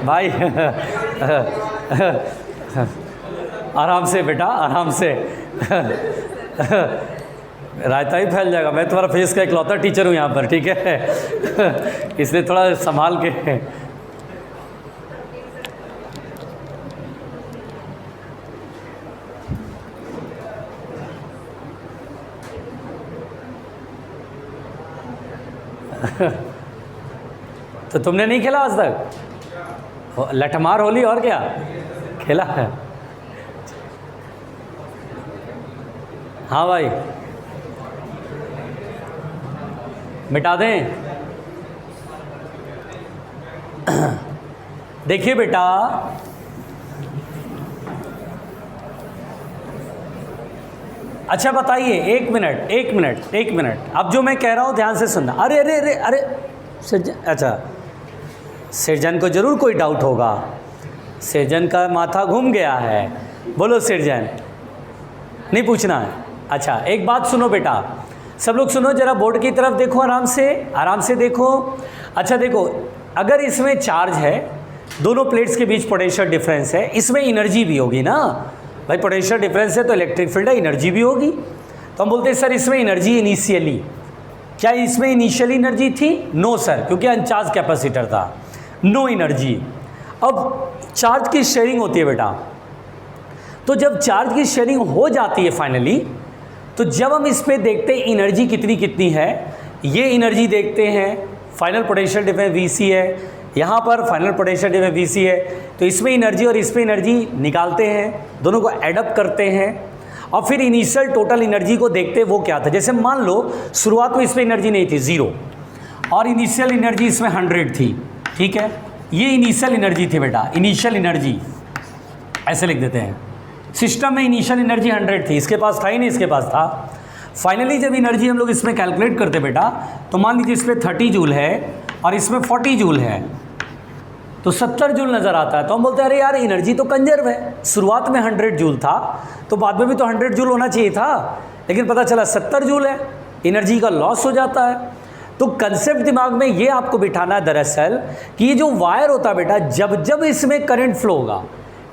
भाई आराम से बेटा आराम से, रायता ही फैल जाएगा। मैं तुम्हारा फेस का इकलौता टीचर हूँ यहाँ पर, ठीक है इसलिए थोड़ा संभाल के। तो तुमने नहीं खेला आज तक लठमार होली? और क्या खेला है? हाँ भाई मिटा दें। देखिए बेटा अच्छा बताइए, एक मिनट, अब जो मैं कह रहा हूँ ध्यान से सुनना। अरे अरे अरे अरे सृजन, अच्छा सृजन को जरूर कोई डाउट होगा, सृजन का माथा घूम गया है। बोलो सृजन, नहीं पूछना है? अच्छा एक बात सुनो बेटा, सब लोग सुनो जरा, बोर्ड की तरफ देखो, आराम से देखो। अच्छा देखो, अगर इसमें चार्ज है दोनों प्लेट्स के बीच पोटेंशियल डिफरेंस है, इसमें एनर्जी भी होगी ना भाई, पोटेंशियल डिफरेंस है तो इलेक्ट्रिक फील्ड है, एनर्जी भी होगी। तो हम बोलते हैं सर इसमें एनर्जी इनिशियली, क्या इसमें इनिशियल एनर्जी थी? नो सर, क्योंकि अनचार्ज कैपेसिटर था, नो एनर्जी। अब चार्ज की शेयरिंग होती है बेटा, तो जब चार्ज की शेयरिंग हो जाती है फाइनली, तो जब हम इस पे देखते हैं एनर्जी कितनी कितनी है, ये एनर्जी देखते हैं, फाइनल पोटेंशियल डिफरेंस वीसी है, यहाँ पर फाइनल पोटेंशियल डिफरेंस वीसी है, तो इसमें एनर्जी और इसमें एनर्जी निकालते हैं, दोनों को एडअप करते हैं और फिर इनिशियल टोटल एनर्जी को देखते हैं वो क्या था। जैसे मान लो शुरुआत में इसमें एनर्जी नहीं थी, 0, और इनिशियल एनर्जी इसमें 100 थी, ठीक है, ये इनिशियल एनर्जी थी बेटा, इनिशियल एनर्जी ऐसे लिख देते हैं। सिस्टम में इनिशियल एनर्जी 100 थी, इसके पास था ही नहीं, इसके पास था। फाइनली जब एनर्जी हम लोग इसमें कैलकुलेट करते बेटा, तो मान लीजिए इसमें 30 जूल है और इसमें 40 जूल है, तो 70 जूल नज़र आता है। तो हम बोलते हैं अरे यार एनर्जी तो कंजर्व है, शुरुआत में 100 जूल था तो बाद में भी तो 100 जूल होना चाहिए था, लेकिन पता चला 70 जूल है, एनर्जी का लॉस हो जाता है। तो कंसेप्ट दिमाग में ये आपको बिठाना है दरअसल कि ये जो वायर होता है बेटा, जब जब इसमें करंट फ्लो होगा,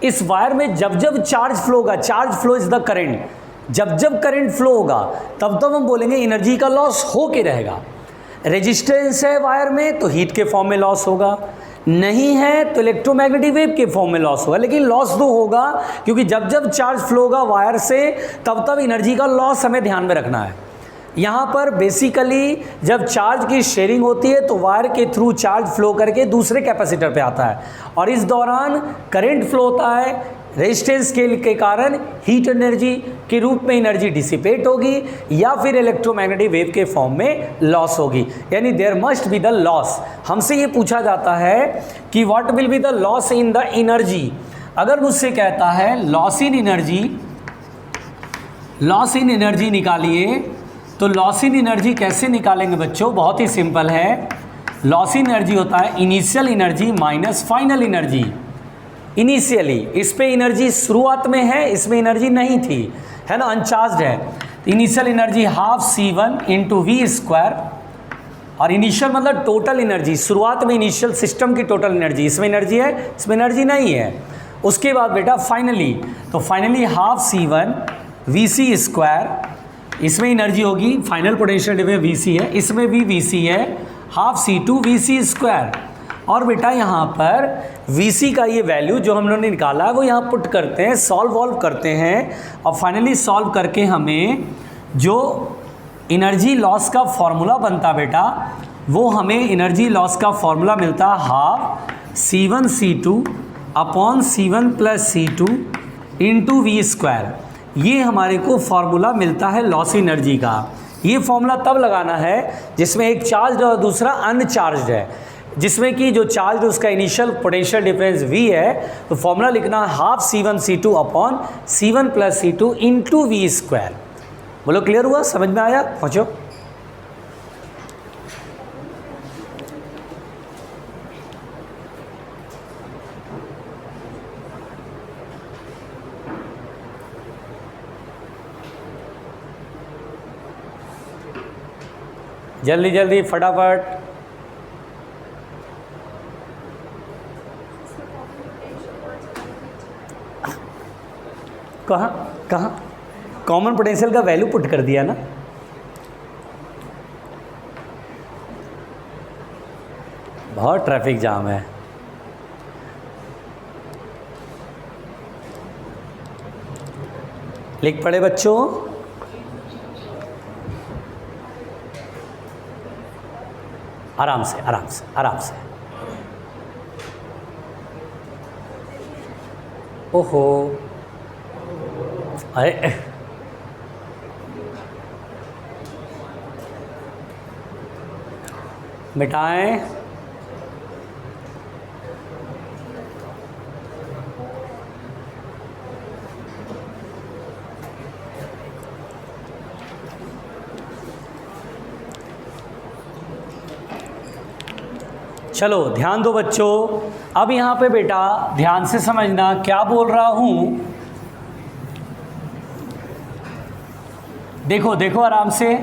इस वायर में जब जब चार्ज फ्लो होगा, charge flow is the current, जब जब करंट फ्लो होगा तब तब हम बोलेंगे एनर्जी का लॉस हो के रहेगा। रेजिस्टेंस है वायर में तो हीट के फॉर्म में लॉस होगा, नहीं है तो इलेक्ट्रोमैग्नेटिक वेव के फॉर्म में लॉस होगा, लेकिन लॉस तो होगा क्योंकि जब जब चार्ज फ्लो होगा वायर से तब तब एनर्जी का लॉस हमें ध्यान में रखना है। यहाँ पर बेसिकली जब चार्ज की शेयरिंग होती है तो वायर के थ्रू चार्ज फ्लो करके दूसरे कैपेसिटर पे आता है और इस दौरान करंट फ्लो होता है, रेजिस्टेंस के कारण हीट एनर्जी के रूप में एनर्जी डिसिपेट होगी या फिर इलेक्ट्रोमैग्नेटिक वेव के फॉर्म में लॉस होगी, यानी there must be the loss. हमसे ये पूछा जाता है कि what will be the loss in the energy. अगर मुझसे कहता है लॉस इन एनर्जी निकालिए, तो लॉस इन एनर्जी कैसे निकालेंगे बच्चों? बहुत ही सिंपल है। लॉस इन एनर्जी होता है initial energy minus final energy. Initially इस पे एनर्जी शुरुआत में है, इसमें एनर्जी नहीं थी, है ना, अनचार्ज है, initial energy half C1 into V square, और इनिशियल मतलब टोटल एनर्जी, शुरुआत में इनिशियल सिस्टम की टोटल एनर्जी, इसमें एनर्जी है, इसमें एनर्जी नहीं है। उसके बाद बेटा फाइनली, तो finally half C1 VC square, इसमें एनर्जी होगी, फाइनल पोटेंशियल डिफरेंस VC है, इसमें भी VC है, हाफ C2 VC स्क्वायर। और बेटा यहाँ पर VC का ये वैल्यू जो हम लोगों ने निकाला है वो यहाँ पुट करते हैं, वॉल्व करते हैं और फाइनली सॉल्व करके हमें जो एनर्जी लॉस का फॉर्मूला बनता बेटा, वो हमें एनर्जी लॉस का फॉर्मूला मिलता है half C1 C2 upon C1 plus C2 into V square. ये हमारे को फॉर्मूला मिलता है लॉस एनर्जी का। ये फॉर्मूला तब लगाना है जिसमें एक चार्ज और दूसरा अनचार्ज है, जिसमें कि जो चार्ज उसका इनिशियल पोटेंशियल डिफरेंस V है, तो फॉर्मूला लिखना half C1 C2 upon C1 plus C2 into V square. बोलो क्लियर हुआ, समझ में आया? पहुँचो। जल्दी जल्दी फटाफट। कहाँ कॉमन पोटेंशियल का वैल्यू पुट कर दिया ना। बहुत ट्रैफिक जाम है। लिख पड़े बच्चों? आराम से आराम से आराम से। ओहो, अरे मिटाएं। चलो ध्यान दो बच्चों। अब यहाँ पे बेटा ध्यान से समझना क्या बोल रहा हूँ। देखो देखो आराम से।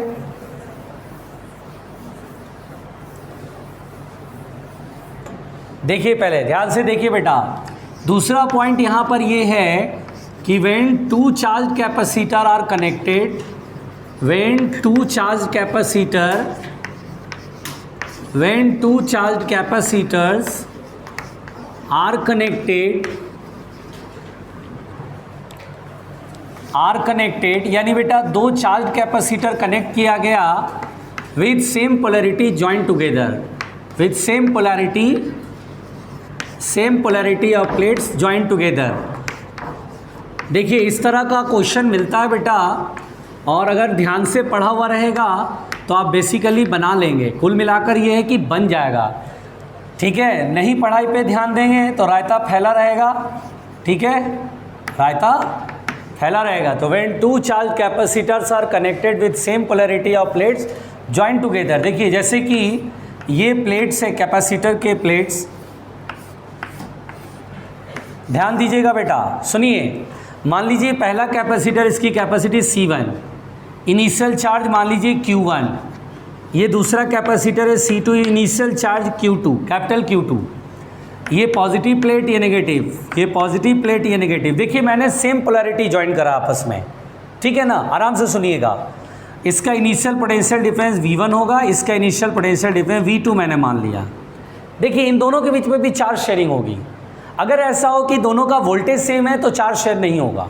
देखिए पहले ध्यान से देखिए बेटा, दूसरा पॉइंट यहाँ पर ये है कि when two charge capacitor are connected, when two charge capacitors are connected, यानी बेटा दो चार्ज कैपेसिटर कनेक्ट किया गया with same polarity joint together, with same polarity of plates joint together. देखिए इस तरह का क्वेश्चन मिलता है बेटा, और अगर ध्यान से पढ़ा हुआ रहेगा तो आप बेसिकली बना लेंगे। कुल मिलाकर ये है कि बन जाएगा, ठीक है। नहीं पढ़ाई पे ध्यान देंगे तो रायता फैला रहेगा, ठीक है, रायता फैला रहेगा। तो when two charge capacitors are connected with same polarity of plates joint together. देखिए जैसे कि ये प्लेट्स है, कैपेसिटर के प्लेट्स, ध्यान दीजिएगा बेटा, सुनिए। मान लीजिए पहला कैपेसिटर, इसकी कैपेसिटी C1, इनिशियल चार्ज मान लीजिए Q1, ये दूसरा कैपेसिटर है C2, initial charge Q2, capital Q2। ये पॉजिटिव प्लेट, ये नेगेटिव, ये पॉजिटिव प्लेट, ये नेगेटिव। देखिए मैंने सेम पोलैरिटी ज्वाइन करा आपस में, ठीक है ना, आराम से सुनिएगा। इसका इनिशियल पोटेंशियल डिफरेंस V1 होगा, इसका इनिशियल पोटेंशियल डिफरेंस V2 मैंने मान लिया। देखिए इन दोनों के बीच में भी चार्ज शेयरिंग होगी। अगर ऐसा हो कि दोनों का वोल्टेज सेम है तो चार्ज शेयर नहीं होगा,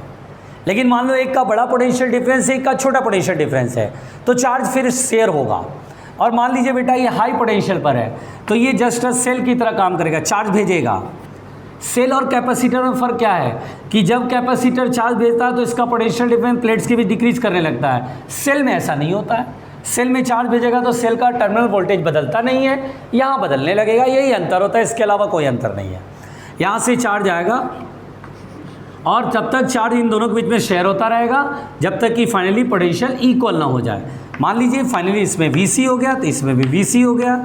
लेकिन मान लो एक का बड़ा पोटेंशियल डिफरेंस है, एक का छोटा पोटेंशियल डिफरेंस है, तो चार्ज फिर शेयर होगा। और मान लीजिए बेटा ये हाई पोटेंशियल पर है, तो ये जस्ट सेल की तरह काम करेगा, चार्ज भेजेगा। सेल और कैपेसिटर में फ़र्क क्या है कि जब कैपेसिटर चार्ज भेजता है तो इसका पोटेंशियल डिफरेंस प्लेट्स के भी डिक्रीज करने लगता है। सेल में ऐसा नहीं होता है, सेल में चार्ज भेजेगा तो सेल का टर्मिनल वोल्टेज बदलता नहीं है, यहाँ बदलने लगेगा, यही अंतर होता है, इसके अलावा कोई अंतर नहीं है। यहाँ से चार्ज आएगा और तब तक चार्ज इन दोनों के बीच में शेयर होता रहेगा जब तक कि फाइनली पोटेंशियल इक्वल ना हो जाए। मान लीजिए फाइनली इसमें VC हो गया तो इसमें भी VC हो गया,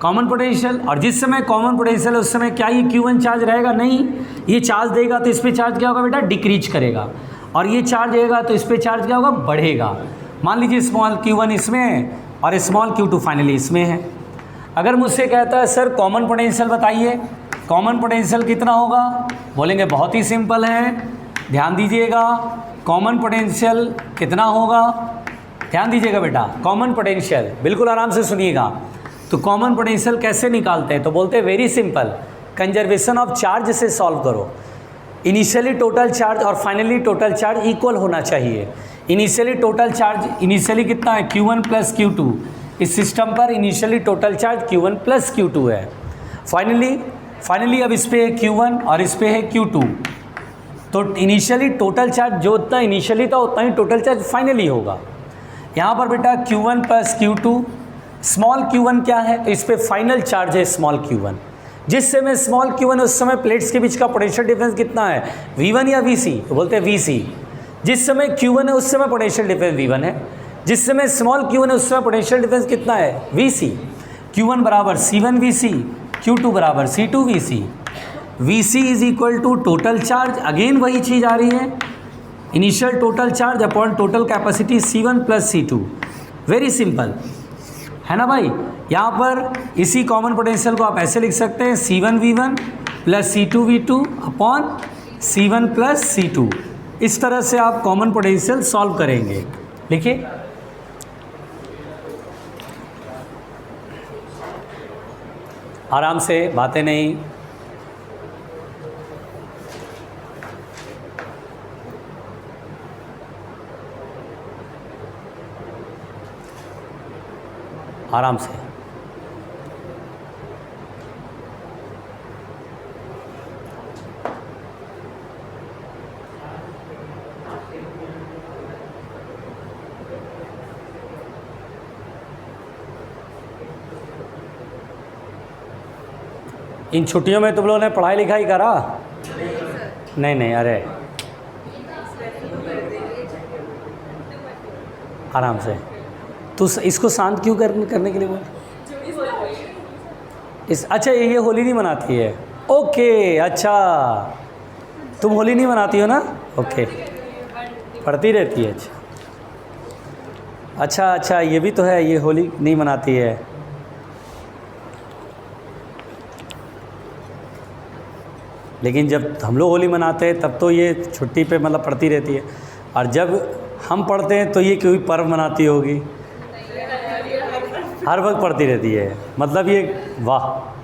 कॉमन पोटेंशियल। और जिस समय कॉमन पोटेंशियल है उस समय क्या ये Q1 चार्ज रहेगा? नहीं, ये चार्ज देगा तो इस पर चार्ज क्या होगा बेटा? डिक्रीज करेगा। और ये चार्ज देगा तो इस पर चार्ज क्या होगा? बढ़ेगा। मान लीजिए स्मॉल Q1 इसमें है और स्मॉल Q2 फाइनली इसमें है। अगर मुझसे कहता है सर कॉमन पोटेंशियल बताइए, कॉमन पोटेंशियल कितना होगा? बोलेंगे बहुत ही सिंपल है, ध्यान दीजिएगा। कॉमन पोटेंशियल कितना होगा? ध्यान दीजिएगा बेटा, कॉमन पोटेंशियल बिल्कुल आराम से सुनिएगा। तो कॉमन पोटेंशियल कैसे निकालते हैं? तो बोलते हैं very simple, conservation of charge से सॉल्व करो। इनिशियली टोटल चार्ज और फाइनली टोटल चार्ज इक्वल होना चाहिए। इनिशियली टोटल चार्ज इनिशियली कितना है? Q1 plus Q2। इस सिस्टम पर initially total charge Q1 plus Q2 है। फाइनली अब इस पे है Q1 और इस पे है Q2। तो इनिशियली टोटल चार्ज जो उतना इनिशियली था उतना ही टोटल चार्ज फाइनली होगा। यहाँ पर बेटा Q1 plus Q2, small Q1 क्या है? तो इस पे फाइनल चार्ज है स्मॉल Q1। जिस समय स्मॉल Q1 उस समय प्लेट्स के बीच का पोटेंशियल डिफरेंस कितना है? V1 या VC? तो बोलते हैं VC। जिस समय Q1 है उस समय पोटेंशियल डिफरेंस V1 है, जिस समय स्मॉल Q1 है उस समय पोटेंशियल डिफरेंस कितना है? VC। Q1 बराबर C1 VC, Q2 बराबर C2 VC। VC is equal to total charge, again वही चीज़ आ रही है, initial total charge upon total capacity C1 plus C2। Very simple है ना भाई। यहाँ पर इसी कॉमन पोटेंशियल को आप ऐसे लिख सकते हैं, C1 V1 plus C2 V2 upon C1 plus C2। इस तरह से आप कॉमन पोटेंशियल सॉल्व करेंगे। लिखिए, आराम से, बातें नहीं। आराम से। इन छुट्टियों में तुम लोगों ने पढ़ाई लिखाई करा? नहीं, अरे आराम से। तो इसको शांत क्यों करने के लिए बोल? अच्छा ये होली नहीं मनाती है? ओके, अच्छा तुम होली नहीं मनाती हो ना? ओके, पढ़ती रहती है। अच्छा, ये भी तो है, ये होली नहीं मनाती है। लेकिन जब हम लोग होली मनाते हैं तब तो ये छुट्टी पे मतलब पड़ती रहती है, और जब हम पढ़ते हैं तो ये कोई पर्व मनाती होगी, हर वक्त पड़ती रहती है। मतलब ये वाह।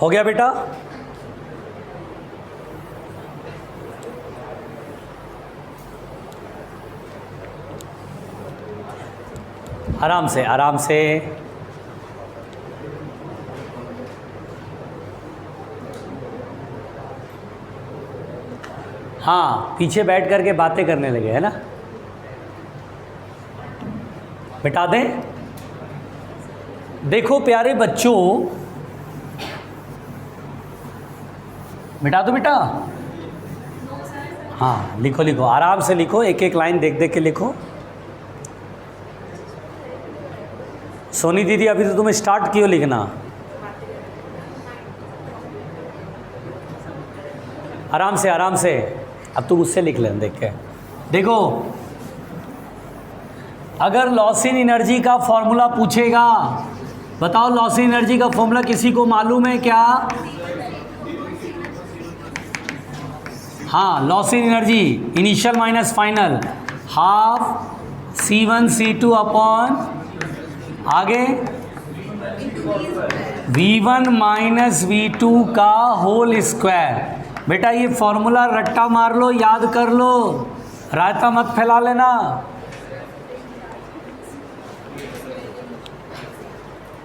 हो गया बेटा? आराम से आराम से। हाँ, पीछे बैठ करके बातें करने लगे, है ना? मिटा दें? देखो प्यारे बच्चों, मिटा दो बेटा। हाँ, लिखो लिखो, आराम से लिखो, एक एक लाइन देख देख के लिखो। सोनी दीदी, अभी तो तुम्हें स्टार्ट कियो लिखना। आराम से आराम से। अब तुम उससे लिख लेना देख के। देखो, अगर लॉस इन एनर्जी का फॉर्मूला पूछेगा, बताओ लॉस इन एनर्जी का फॉर्मूला किसी को मालूम है क्या? हाँ, loss in energy initial minus final, half C1 C2 upon आगे V1 माइनस V2 का होल स्क्वायर। बेटा ये फॉर्मूला रट्टा मार लो, याद कर लो, रायता मत फैला लेना।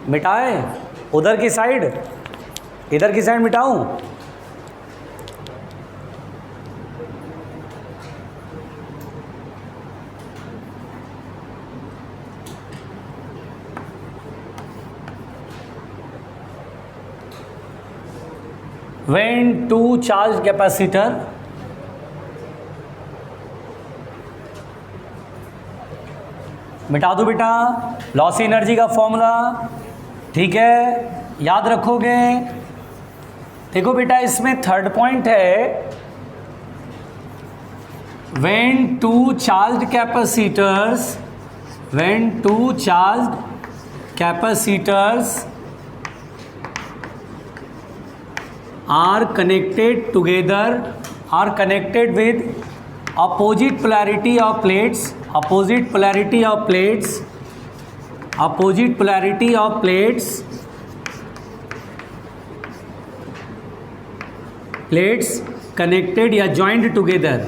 मिटाए उधर की साइड, इधर की side मिटाऊं? When two charged capacitor मिटा दो बेटा, लॉस एनर्जी का फॉर्मूला, ठीक है, याद रखोगे। देखो बेटा, इसमें थर्ड पॉइंट है, when two charged capacitors are connected together, are connected with opposite polarity of plates, plates connected या joined together।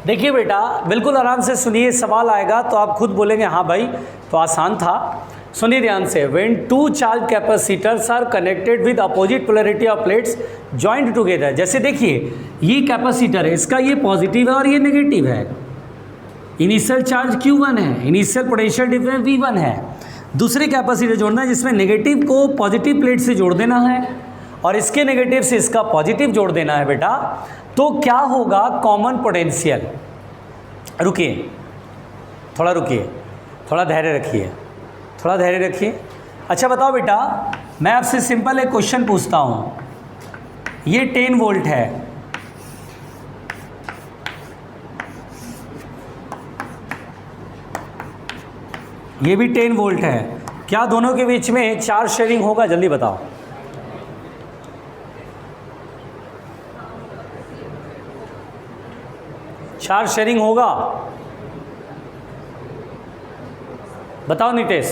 देखिए बेटा, बिल्कुल आराम से सुनिए, सवाल आएगा तो आप खुद बोलेंगे हाँ भाई तो आसान था। सुनिए ध्यान से, when two charged capacitors are connected with opposite polarity of plates joined together। जैसे देखिए, ये कैपेसिटर है, इसका ये पॉजिटिव है और ये नेगेटिव है। इनिशियल चार्ज Q1 है, इनिशियल पोटेंशियल डिफरेंस V1 है। दूसरे कैपेसिटर जोड़ना है जिसमें नेगेटिव को पॉजिटिव प्लेट से जोड़ देना है और इसके नेगेटिव से इसका पॉजिटिव जोड़ देना है बेटा। तो क्या होगा? Common potential. रुकिए, थोड़ा रुकिए, थोड़ा धैर्य रखिए, थोड़ा धैर्य रखिए। अच्छा बताओ बेटा, मैं आपसे सिंपल एक क्वेश्चन पूछता हूँ। ये 10 वोल्ट है, ये भी 10 वोल्ट है, क्या दोनों के बीच में चार्ज शेयरिंग होगा? जल्दी बताओ। चार्ज शेयरिंग होगा? बताओ नितेश,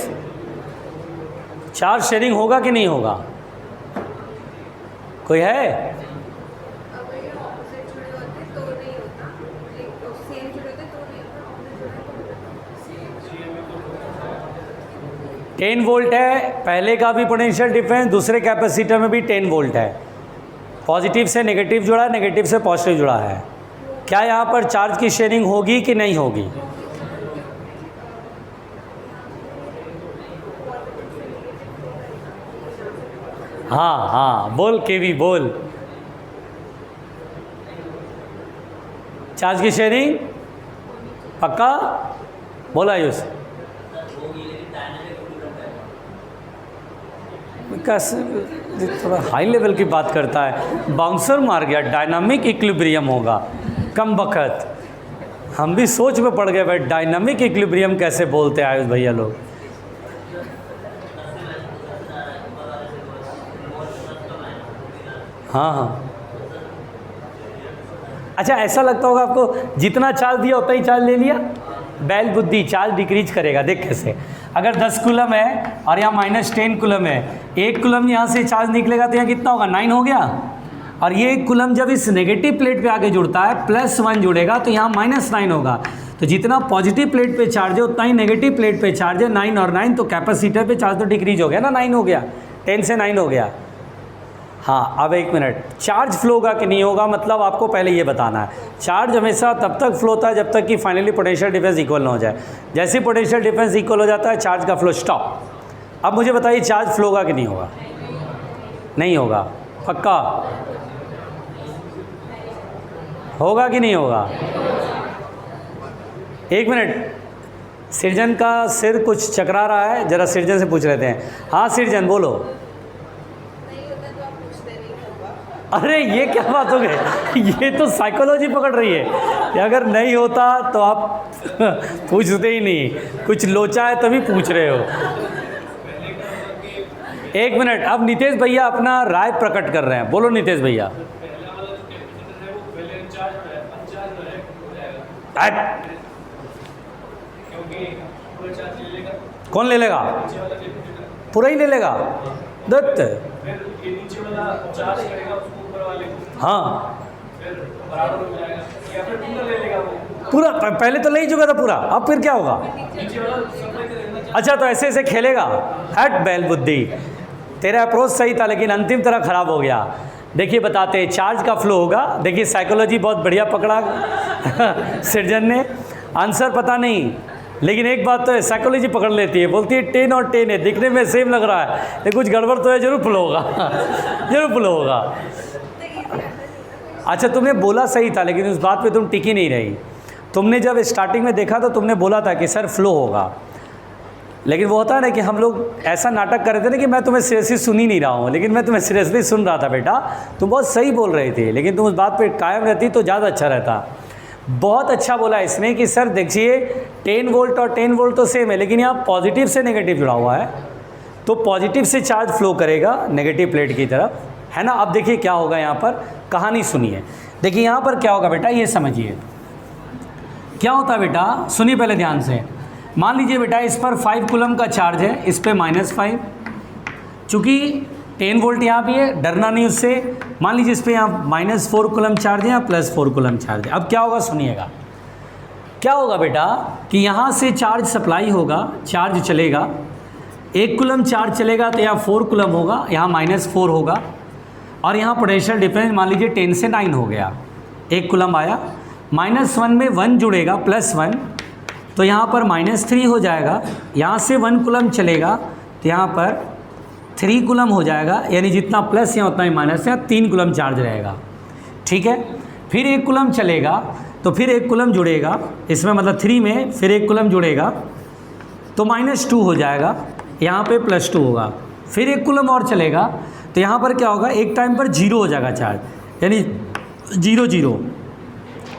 चार्ज शेयरिंग होगा कि नहीं होगा? कोई है? 10 वोल्ट है, पहले का भी पोटेंशियल डिफरेंस, दूसरे कैपेसिटर में भी 10 वोल्ट है। पॉजिटिव से नेगेटिव जुड़ा है, नेगेटिव से पॉजिटिव जुड़ा है। क्या यहाँ पर चार्ज की शेयरिंग होगी कि नहीं होगी? हाँ हाँ, बोल केवी बोल। चार्ज की शेयरिंग पक्का? बोला आयुष। कैसे थोड़ा हाई लेवल की बात करता है, बाउंसर मार गया, डायनामिक इक्विलिब्रियम होगा। कम बखत हम भी सोच में पड़ गए भाई, डायनामिक इक्विलिब्रियम कैसे बोलते हैं आयुष भैया लोग। हाँ हाँ, अच्छा ऐसा लगता होगा आपको जितना चार्ज दिया उतना ही चार्ज ले लिया। बैल बुद्धि चार्ज डिक्रीज करेगा। देख कैसे, अगर 10 कूलम है और यहाँ -10 कूलम है, 1 कूलम यहाँ से चार्ज निकलेगा तो यहाँ कितना होगा, 9 हो गया। और ये 1 कूलम जब इस नेगेटिव प्लेट पे आके जुड़ता है, +1 जुड़ेगा तो यहाँ -9 होगा। तो जितना पॉजिटिव प्लेट पे चार्ज है उतना ही नेगेटिव प्लेट पे चार्ज है, 9 और 9, तो कैपेसिटर पे चार्ज तो डिक्रीज हो गया ना, 9 हो गया, 10 से 9 हो गया। हाँ, अब एक मिनट, चार्ज फ्लो होगा कि नहीं होगा, मतलब आपको पहले ये बताना है। चार्ज हमेशा तब तक फ्लो होता है जब तक कि फाइनली पोटेंशियल डिफरेंस इक्वल ना हो जाए। जैसे पोटेंशियल डिफरेंस इक्वल हो जाता है, चार्ज का फ्लो स्टॉप। अब मुझे बताइए चार्ज फ्लो होगा कि नहीं होगा? नहीं होगा, पक्का होगा कि नहीं होगा? एक मिनट, सृजन का सिर कुछ चकरा रहा है, जरा सृजन से पूछ लेते हैं। हाँ सृजन बोलो। अरे ये क्या बात हो गई, ये तो साइकोलॉजी पकड़ रही है कि अगर नहीं होता तो आप पूछते ही नहीं, कुछ लोचा है तभी पूछ रहे हो। एक मिनट, अब नितेश भैया अपना राय प्रकट कर रहे हैं, बोलो नितेश भैया। कौन ले लेगा? पूरा ही ले लेगा दत्त। हाँ पूरा, पहले तो ले ही चुका था पूरा, अब फिर क्या होगा? अच्छा तो ऐसे ऐसे खेलेगा। हट बैल बुद्धि, तेरा अप्रोच सही था लेकिन अंतिम तरह खराब हो गया। देखिए बताते हैं, चार्ज का फ्लो होगा। देखिए साइकोलॉजी बहुत बढ़िया पकड़ा सृजन ने, आंसर पता नहीं, लेकिन एक बात तो है, साइकोलॉजी पकड़ लेती है, बोलती है 10 और 10 है, दिखने में सेम लग रहा है लेकिन कुछ गड़बड़ तो है, जरूर फ्लो होगा जरूर फ्लो होगा। अच्छा तुमने बोला सही था लेकिन उस बात पे तुम टिकी नहीं रही। तुमने जब स्टार्टिंग में देखा तो तुमने बोला था कि सर फ्लो होगा, लेकिन वो होता है ना कि हम लोग ऐसा नाटक कर रहे थे ना कि मैं तुम्हें सीरियसली सुन ही नहीं रहा हूँ, लेकिन मैं तुम्हें सीरियसली सुन रहा था। बेटा तुम बहुत सही बोल रहे थे, लेकिन तुम उस बात पे कायम रहती तो ज़्यादा अच्छा रहता। बहुत अच्छा बोला इसने कि सर देखिए 10 वोल्ट और 10 वोल्ट तो सेम है, लेकिन यहाँ पॉजिटिव से नेगेटिव जुड़ा हुआ है, तो पॉजिटिव से चार्ज फ्लो करेगा नेगेटिव प्लेट की तरफ, है ना। अब देखिए क्या होगा, यहाँ पर कहानी सुनिए। देखिए यहाँ पर क्या होगा बेटा, ये समझिए क्या होता है बेटा, सुनिए पहले ध्यान से। मान लीजिए बेटा इस पर 5 कूलम का चार्ज है, इस पर -5, चूँकि 10 वोल्ट यहाँ भी है, डरना नहीं उससे। मान लीजिए इस पर यहाँ -4 कूलम चार्ज है या +4 कूलम चार्ज है। अब क्या होगा सुनिएगा, क्या होगा बेटा कि यहाँ से चार्ज सप्लाई होगा, चार्ज चलेगा, 1 कूलम चार्ज चलेगा तो यहाँ 4 कूलम होगा, यहाँ -4 होगा, और यहाँ पोटेंशियल डिफरेंस मान लीजिए 10 से 9 हो गया। 1 कूलम आया, -1 में 1 जुड़ेगा, +1, तो यहाँ पर -3 हो जाएगा। यहाँ से 1 कूलम चलेगा तो यहाँ पर 3 कूलम हो जाएगा, यानी जितना प्लस यहाँ उतना ही माइनस, यहाँ 3 कूलम चार्ज रहेगा, ठीक है। फिर 1 कूलम चलेगा तो फिर 1 कूलम जुड़ेगा इसमें, मतलब 3 में फिर 1 कूलम जुड़ेगा तो -2 हो जाएगा, यहाँ पे +2 होगा। फिर 1 कूलम और चलेगा तो यहाँ पर क्या होगा, एक टाइम पर 0 हो जाएगा चार्ज, यानी 0 0,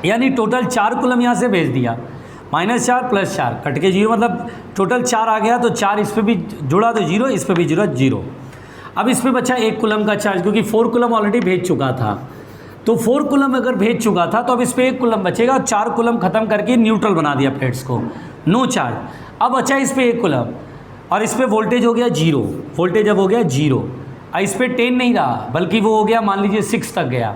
यानी टोटल 4 कूलम यहाँ से भेज दिया, -4 +4 कट के 0, मतलब टोटल 4 आ गया। तो 4 इस पर भी जुड़ा तो 0, इस पर भी जुड़ा 0। अब इस पर बचा 1 कूलम का चार्ज, क्योंकि 4 कूलम ऑलरेडी भेज चुका था, तो 4 कूलम अगर भेज चुका था तो अब इस पर 1 कूलम बचेगा। 4 कूलम ख़त्म करके न्यूट्रल बना दिया प्लेट्स को, नो चार्ज। अब बचा इस पर 1 कूलम, और इस पर वोल्टेज हो गया 0, वोल्टेज अब हो गया 0। इस पर 10 नहीं रहा, बल्कि वो हो गया मान लीजिए 6 तक गया।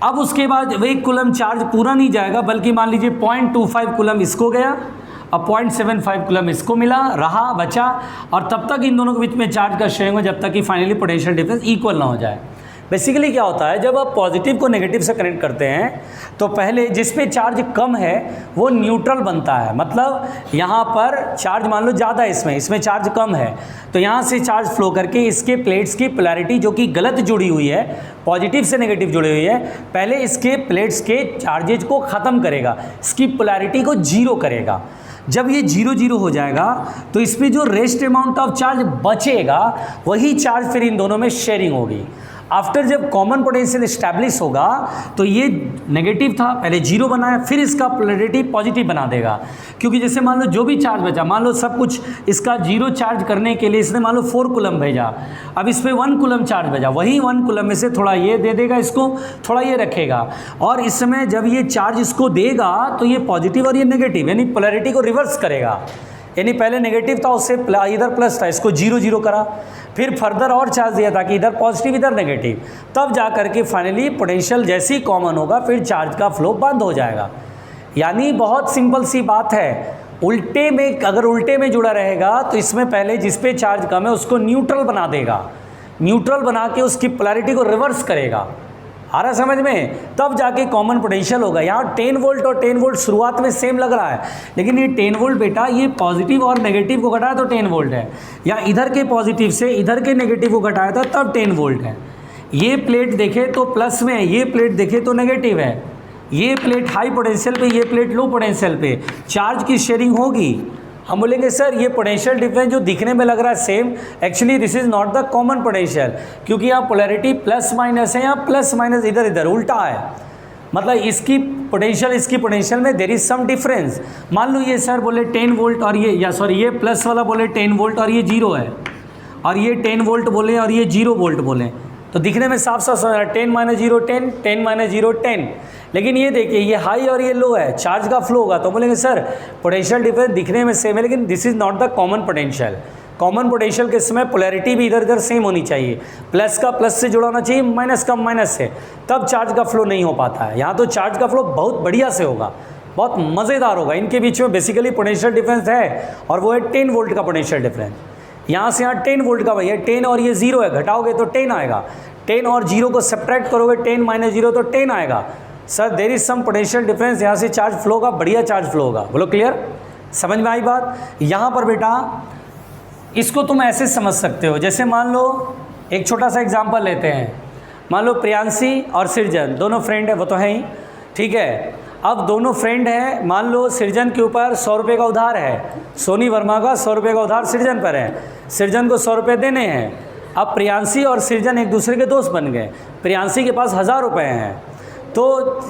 अब उसके बाद 1 कूलम चार्ज पूरा नहीं जाएगा, बल्कि मान लीजिए 0.25 कूलम इसको गया, अब 0.75 कूलम इसको मिला, रहा बचा, और तब तक इन दोनों के बीच में चार्ज का शेयरिंग हो जब तक कि फाइनली पोटेंशियल डिफरेंस इक्वल ना हो जाए। बेसिकली क्या होता है, जब आप पॉजिटिव को नेगेटिव से कनेक्ट करते हैं तो पहले जिस पे चार्ज कम है वो न्यूट्रल बनता है, मतलब यहाँ पर चार्ज मान लो ज़्यादा है, इसमें चार्ज कम है, तो यहाँ से चार्ज फ्लो करके इसके प्लेट्स की पोलैरिटी जो कि गलत जुड़ी हुई है, पॉजिटिव से नेगेटिव जुड़ी हुई है, पहले इसके प्लेट्स के चार्जेज को ख़त्म करेगा, इसकी पोलैरिटी को 0 करेगा। जब ये 0 0 हो जाएगा तो इसमें जो रेस्ट अमाउंट ऑफ चार्ज बचेगा वही चार्ज फिर इन दोनों में शेयरिंग होगी। आफ्टर जब कॉमन पोटेंशियल इस्टेब्लिश होगा तो ये नेगेटिव था, पहले 0 बनाया, फिर इसका पोलैरिटी पॉजिटिव बना देगा, क्योंकि जैसे मान लो जो भी चार्ज बचा, मान लो सब कुछ इसका 0 चार्ज करने के लिए इसने मान लो 4 कूलम भेजा, अब इस पर 1 कूलम चार्ज भेजा, वही 1 कूलम में से थोड़ा ये दे देगा इसको, थोड़ा ये रखेगा, और इस समय जब ये चार्ज इसको देगा तो ये पॉजिटिव और ये नेगेटिव यानी पोलैरिटी को रिवर्स करेगा। यानी पहले नेगेटिव था, उससे इधर प्लस था, इसको 0 0 करा, फिर फर्दर और चार्ज दिया था कि इधर पॉजिटिव इधर नेगेटिव, तब जा करके फाइनली पोटेंशियल जैसे ही कॉमन होगा फिर चार्ज का फ्लो बंद हो जाएगा। यानी बहुत सिंपल सी बात है। उल्टे में, अगर उल्टे में जुड़ा रहेगा तो इसमें पहले जिस पे चार्ज कम है उसको न्यूट्रल बना देगा, न्यूट्रल बना के उसकी पोलैरिटी को रिवर्स करेगा। आ रहा समझ में? तब जाके कॉमन पोटेंशियल होगा। यहाँ 10 वोल्ट और 10 वोल्ट शुरुआत में सेम लग रहा है, लेकिन ये 10 वोल्ट बेटा ये पॉजिटिव और नेगेटिव को घटाया तो 10 वोल्ट है, या इधर के पॉजिटिव से इधर के नेगेटिव को घटाया था तब 10 वोल्ट है। ये प्लेट देखे तो प्लस में है, ये प्लेट देखे तो नेगेटिव है, ये प्लेट हाई पोटेंशियल पे, ये प्लेट लो पोटेंशियल पे, चार्ज की शेयरिंग होगी। हम बोलेंगे सर ये पोटेंशियल डिफरेंस जो दिखने में लग रहा है same, actually this is not the common potential, क्योंकि यहाँ पोलैरिटी प्लस माइनस है, यहाँ प्लस माइनस इधर इधर उल्टा है, मतलब इसकी पोटेंशियल में देर इज सम डिफरेंस। मान लो ये सर बोले 10 वोल्ट और ये प्लस वाला बोले 10 वोल्ट और ये 0 है, और ये 10 वोल्ट बोले और ये 0 वोल्ट बोले, तो दिखने में साफ साफ समझ रहा है 10 - 0 10, 10 - 0 10। लेकिन ये देखिए ये हाई और ये लो है, चार्ज का फ्लो होगा, तो बोलेंगे सर पोटेंशियल डिफरेंस दिखने में सेम है, लेकिन this is not the common potential. Common potential के समय पोलैरिटी भी इधर इधर सेम होनी चाहिए, प्लस का प्लस से जुड़ा होना चाहिए, माइनस का माइनस से, तब चार्ज का फ्लो नहीं हो पाता है। यहाँ तो चार्ज का फ्लो बहुत बढ़िया से होगा, बहुत मज़ेदार होगा। इनके बीच में बेसिकली पोटेंशियल डिफरेंस है, और वो है 10 वोल्ट का पोटेंशियल डिफरेंस। यहाँ से यहाँ 10 वोल्ट का भैया, 10 और ये 0 है, घटाओगे तो 10 आएगा, 10 और 0 को सब्ट्रैक्ट करोगे 10 - 0 तो 10 आएगा। Sir there is some potential difference, यहाँ से चार्ज फ्लो होगा, बढ़िया चार्ज फ्लो होगा। बोलो क्लियर? समझ में आई बात? यहाँ पर बेटा इसको तुम ऐसे समझ सकते हो, जैसे मान लो एक छोटा सा एग्जांपल लेते हैं, मान लो प्रियांशी और सृजन दोनों फ्रेंड है, वो तो है ही, ठीक है। अब दोनों फ्रेंड हैं, मान लो सृजन के ऊपर 100 रुपये का उधार है, सोनी वर्मा का 100 रुपये का उधार सृजन पर है, सृजन को 100 रुपये देने हैं। अब प्रियांशी और सृजन एक दूसरे के दोस्त बन गए, प्रियांशी के पास 1000 रुपये हैं, तो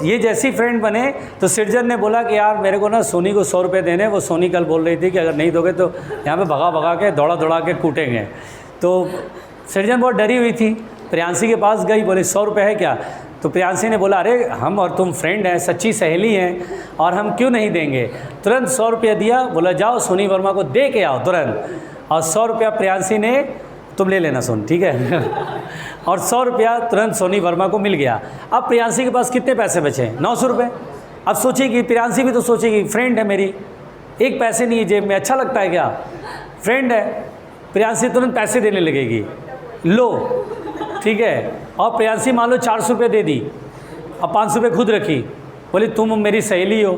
ये जैसी फ्रेंड बने तो सृजन ने बोला कि यार मेरे को ना सोनी को 100 रुपये देने, वो सोनी कल बोल रही थी कि अगर नहीं दोगे तो यहाँ पे भगा भगा के दौड़ा के कूटेंगे। तो सृजन बहुत डरी हुई थी, प्रियांशी के पास गई, बोले 100 रुपये है क्या? तो प्रियांशी ने बोला अरे हम और तुम फ्रेंड हैं, सच्ची सहेली हैं, और हम क्यों नहीं देंगे। तुरंत 100 रुपया दिया, बोला जाओ सोनी वर्मा को दे के आओ तुरंत, और 100 रुपया प्रियांशी ने, तुम ले लेना सोन, ठीक है और 100 रुपया तुरंत सोनी वर्मा को मिल गया। अब प्रियांशी के पास कितने पैसे बचे? 900 रुपये। अब सोचेगी प्रियांशी भी, तो सोचेगी फ्रेंड है मेरी, एक पैसे नहीं है जेब में, अच्छा लगता है क्या? फ्रेंड है। प्रियांशी तुरंत पैसे देने लगेगी, लो, ठीक है। और प्रियांशी मान लो 400 रुपये दे दी, अब 500 रुपये खुद रखी, बोली तुम मेरी सहेली हो,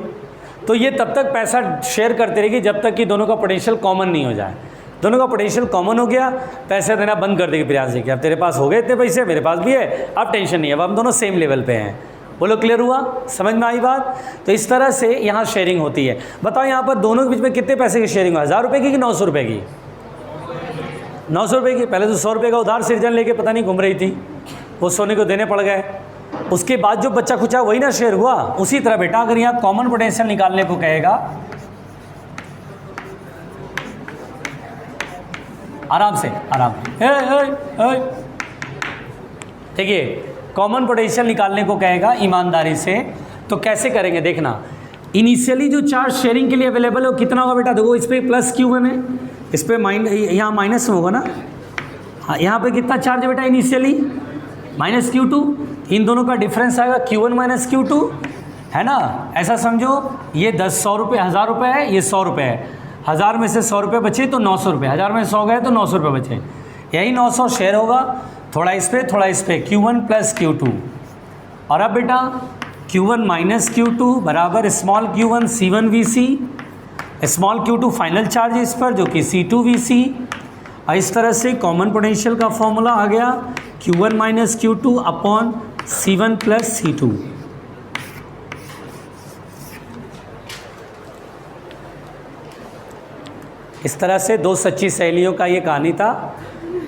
तो ये तब तक पैसा शेयर करते रहेगी जब तक कि दोनों का पोटेंशियल कॉमन नहीं हो जाए। दोनों का पोटेंशियल कॉमन हो गया, पैसे देना बंद कर देगी प्रियांशी कि अब तेरे पास हो गए इतने पैसे, मेरे पास भी है, अब टेंशन नहीं है, अब हम दोनों सेम लेवल पे हैं। बोलो क्लियर हुआ? समझ में आई बात? तो इस तरह से यहाँ शेयरिंग होती है। बताओ यहाँ पर दोनों के बीच में कितने पैसे की शेयरिंग हो? 1000 रुपये की कि 900 रुपये की? 900 रुपये की। पहले तो 100 रुपये का उधार सृजन लेके पता नहीं घूम रही थी, वो सोने को देने पड़ गए, उसके बाद जो बच्चा खुचा वही ना शेयर हुआ। उसी तरह बेटा अगर यहाँ कॉमन पोटेंशियल निकालने को कहेगा, आराम से आराम, देखिए कॉमन पोटेंशियल निकालने को कहेगा ईमानदारी से, तो कैसे करेंगे देखना। इनिशियली जो चार्ज शेयरिंग के लिए अवेलेबल है वो कितना होगा बेटा? देखो इस पर प्लस Q1 है, इस पर यहाँ माइनस में होगा ना, हाँ यहाँ पे कितना चार्ज है बेटा इनिशियली? -Q2। इन दोनों का डिफरेंस आएगा Q1 - Q2, है ना? ऐसा समझो ये 100 रुपये 1000 रुपये है, ये 100 रुपये है, 1000 में से 100 रुपये बचे तो 900 रुपये, 1000 में 100 गए तो 900 रुपये बचे, यही 900 शेयर होगा, थोड़ा इस पर थोड़ा इस पर, Q1 + Q2। और अब बेटा Q1 - Q2 बराबर small Q1 C1VC, small Q2 final charge इस पर जो कि C2VC। और इस तरह से कॉमन पोटेंशियल का फॉर्मूला आ गया Q1 - Q2 upon C1 + C2। इस तरह से दो सच्ची सहेलियों का ये कहानी था,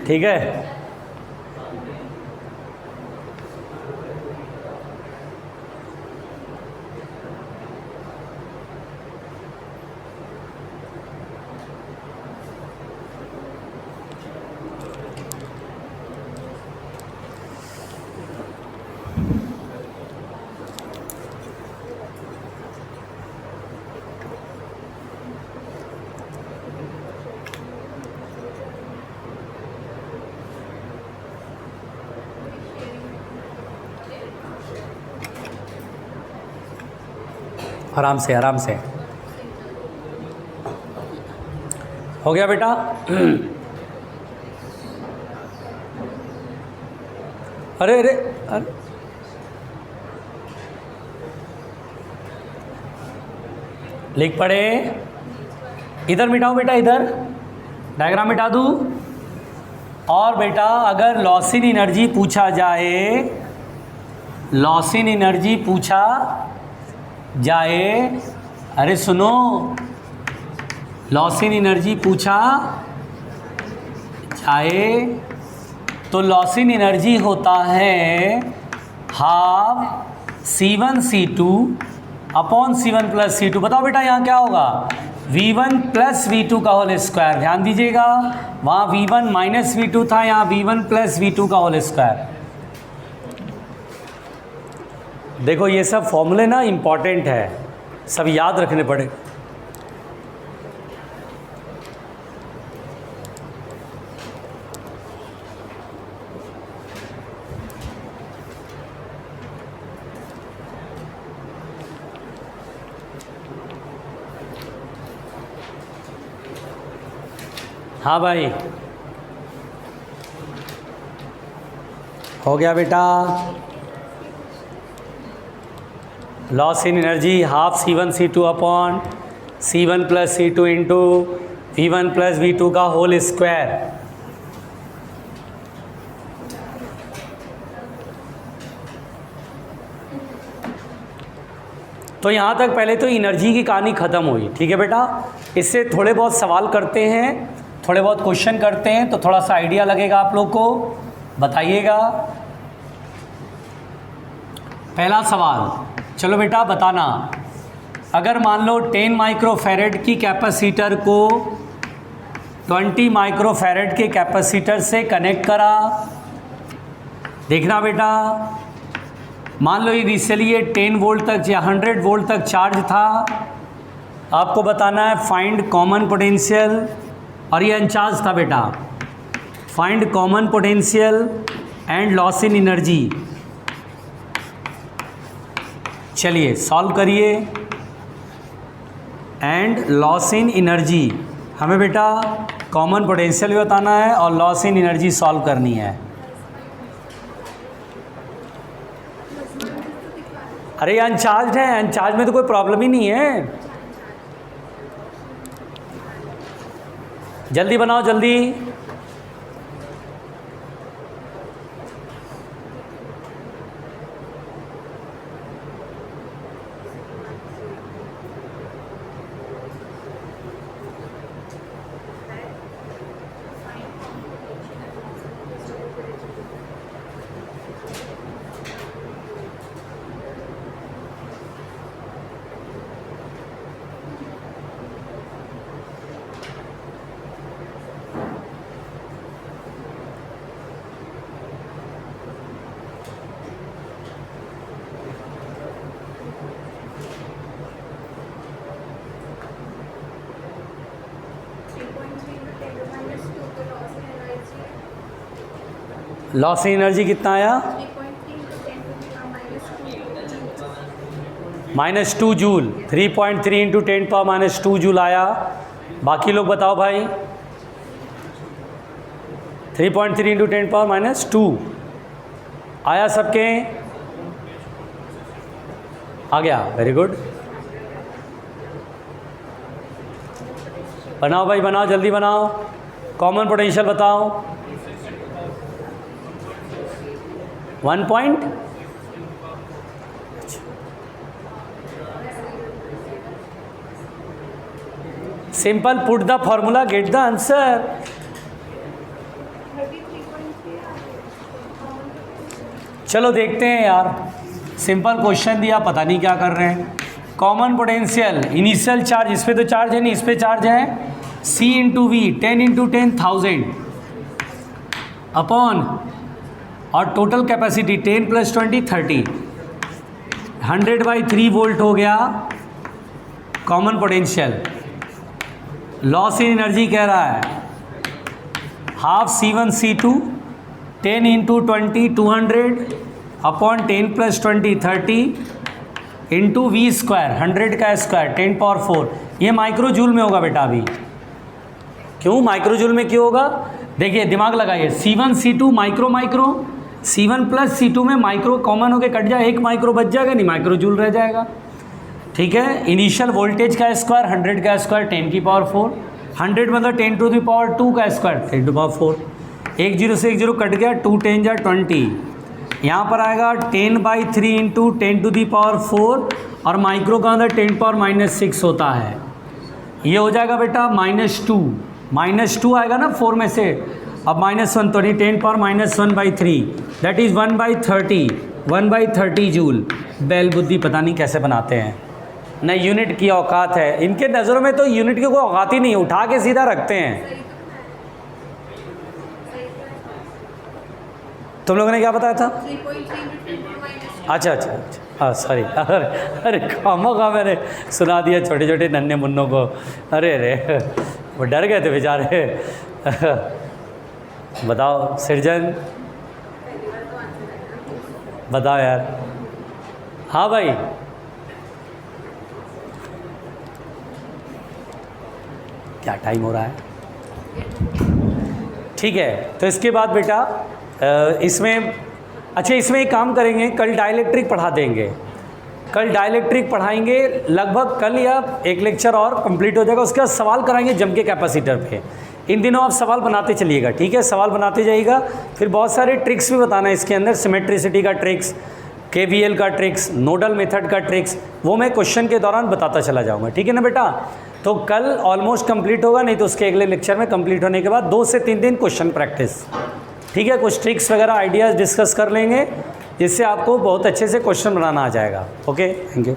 ठीक है। आराम से आराम से। हो गया बेटा? अरे अरे अरे, लिख पड़े। इधर मिटाओ बेटा, इधर डायग्राम मिटा दूँ। और बेटा अगर लॉस इन एनर्जी पूछा जाए, लॉस इन एनर्जी पूछा जाए, अरे सुनो, लॉस इन एनर्जी पूछा जाए तो लॉस इन एनर्जी होता है half C1 C2 upon C1 plus C2। बताओ बेटा यहाँ क्या होगा? V1 प्लस V2 का होल स्क्वायर। ध्यान दीजिएगा, वहाँ V1 माइनस V2 था, यहाँ V1 प्लस V2 का होल स्क्वायर। देखो ये सब फॉर्मूले ना इम्पॉर्टेंट है, सब याद रखने पड़े। हाँ भाई, हो गया बेटा। Loss in energy half C1 C2 upon C1 plus C2 into V1 plus V2 का होल स्क्वायर। तो यहाँ तक पहले तो एनर्जी की कहानी ख़त्म हुई, ठीक है बेटा। इससे थोड़े बहुत सवाल करते हैं, थोड़े बहुत क्वेश्चन करते हैं, तो थोड़ा सा आइडिया लगेगा आप लोग को। बताइएगा पहला सवाल। चलो बेटा बताना, अगर मान लो 10 माइक्रोफैरेड की कैपेसिटर को 20 माइक्रोफैरेड के कैपेसिटर से कनेक्ट करा। देखना बेटा, मान लो इनिशियली ये 10 वोल्ट तक या 100 वोल्ट तक चार्ज था। आपको बताना है फाइंड कॉमन पोटेंशियल, और ये अनचार्ज था बेटा। Find common potential and loss in energy. चलिए सॉल्व करिए। एंड लॉस इन एनर्जी, हमें बेटा कॉमन पोटेंशियल भी बताना है और लॉस इन एनर्जी सॉल्व करनी है। अरे अनचार्ज है, अनचार्ज में तो कोई प्रॉब्लम ही नहीं है। जल्दी बनाओ जल्दी। लॉस इन एनर्जी कितना आया? -2 जूल। 3.3 इंटू 10 पावर -2 जूल आया। बाकी लोग बताओ भाई। 3.3 इंटू 10 पावर -2 आया सबके? आ गया, वेरी गुड। बनाओ भाई बनाओ, जल्दी बनाओ। कॉमन पोटेंशियल बताओ। 1 point 6 simple, put the formula, get the answer. चलो देखते हैं यार, सिंपल क्वेश्चन दिया, पता नहीं क्या कर रहे हैं। कॉमन पोटेंशियल, इनिशियल चार्ज, इस पे तो चार्ज है नहीं, इस पे चार्ज है C into V, 10 into 10,000 upon, और टोटल कैपेसिटी 10 + 20 30, 100/3 वोल्ट हो गया common potential. Loss in energy कह रहा है half C1 C2, 10 into 20 200 upon 10 + 20 30 into V square, 100 का स्क्वायर 10⁴। ये माइक्रो जूल में होगा बेटा अभी। क्यों माइक्रो जूल में क्यों होगा? देखिए दिमाग लगाइए, C1 C2 micro micro, C1 + C2 में माइक्रो कॉमन होकर कट जाए, 1 माइक्रो बच जाएगा, नहीं माइक्रो जूल रह जाएगा। ठीक है, इनिशियल वोल्टेज का स्क्वायर 100 का स्क्वायर 10⁴, 100 मतलब 10⁻² का स्क्वायर 10⁴। 1 0 से 1 0 कट गया, 2 10 जा 20, यहाँ पर आएगा 10/3 इंटू 10⁴, और माइक्रो का अंदर 10⁻⁻6 होता है। ये हो जाएगा बेटा -2 आएगा ना 4 में से, अब -1 तो नहीं, 10⁻⁻1/3 दैट इज़ 1/30 जूल। बैल बुद्धि पता नहीं कैसे बनाते हैं, न यूनिट की औकात है इनके नज़रों में, तो यूनिट की कोई औकात ही नहीं, उठा के सीधा रखते हैं। तुम लोगों ने क्या बताया था? अच्छा, हाँ सॉरी, अरे खामा मैंने सुना दिया छोटे छोटे नन्हे मुन्नों को। अरे वो डर गए थे बेचारे। बताओ सृजन, बताओ यार। हाँ भाई, क्या टाइम हो रहा है? ठीक है, तो इसके बाद बेटा इसमें, अच्छा इसमें एक काम करेंगे, कल डाइलेक्ट्रिक पढ़ा देंगे, कल डाइलेक्ट्रिक पढ़ाएंगे लगभग कल, या एक लेक्चर और कंप्लीट हो जाएगा, उसके बाद सवाल कराएंगे जम के कैपेसिटर पे। इन दिनों आप सवाल बनाते चलिएगा, ठीक है, सवाल बनाते जाइएगा। फिर बहुत सारे ट्रिक्स भी बताना है इसके अंदर, सिमेट्रिसिटी का ट्रिक्स, KVL का ट्रिक्स, नोडल मेथड का ट्रिक्स, वो मैं क्वेश्चन के दौरान बताता चला जाऊँगा, ठीक है ना बेटा। तो कल ऑलमोस्ट कंप्लीट होगा, नहीं तो उसके अगले लेक्चर में कंप्लीट होने के बाद 2 से 3 दिन क्वेश्चन प्रैक्टिस, ठीक है। कुछ ट्रिक्स वगैरह आइडियाज़ डिस्कस कर लेंगे, जिससे आपको बहुत अच्छे से क्वेश्चन बनाना आ जाएगा। Okay, thank you.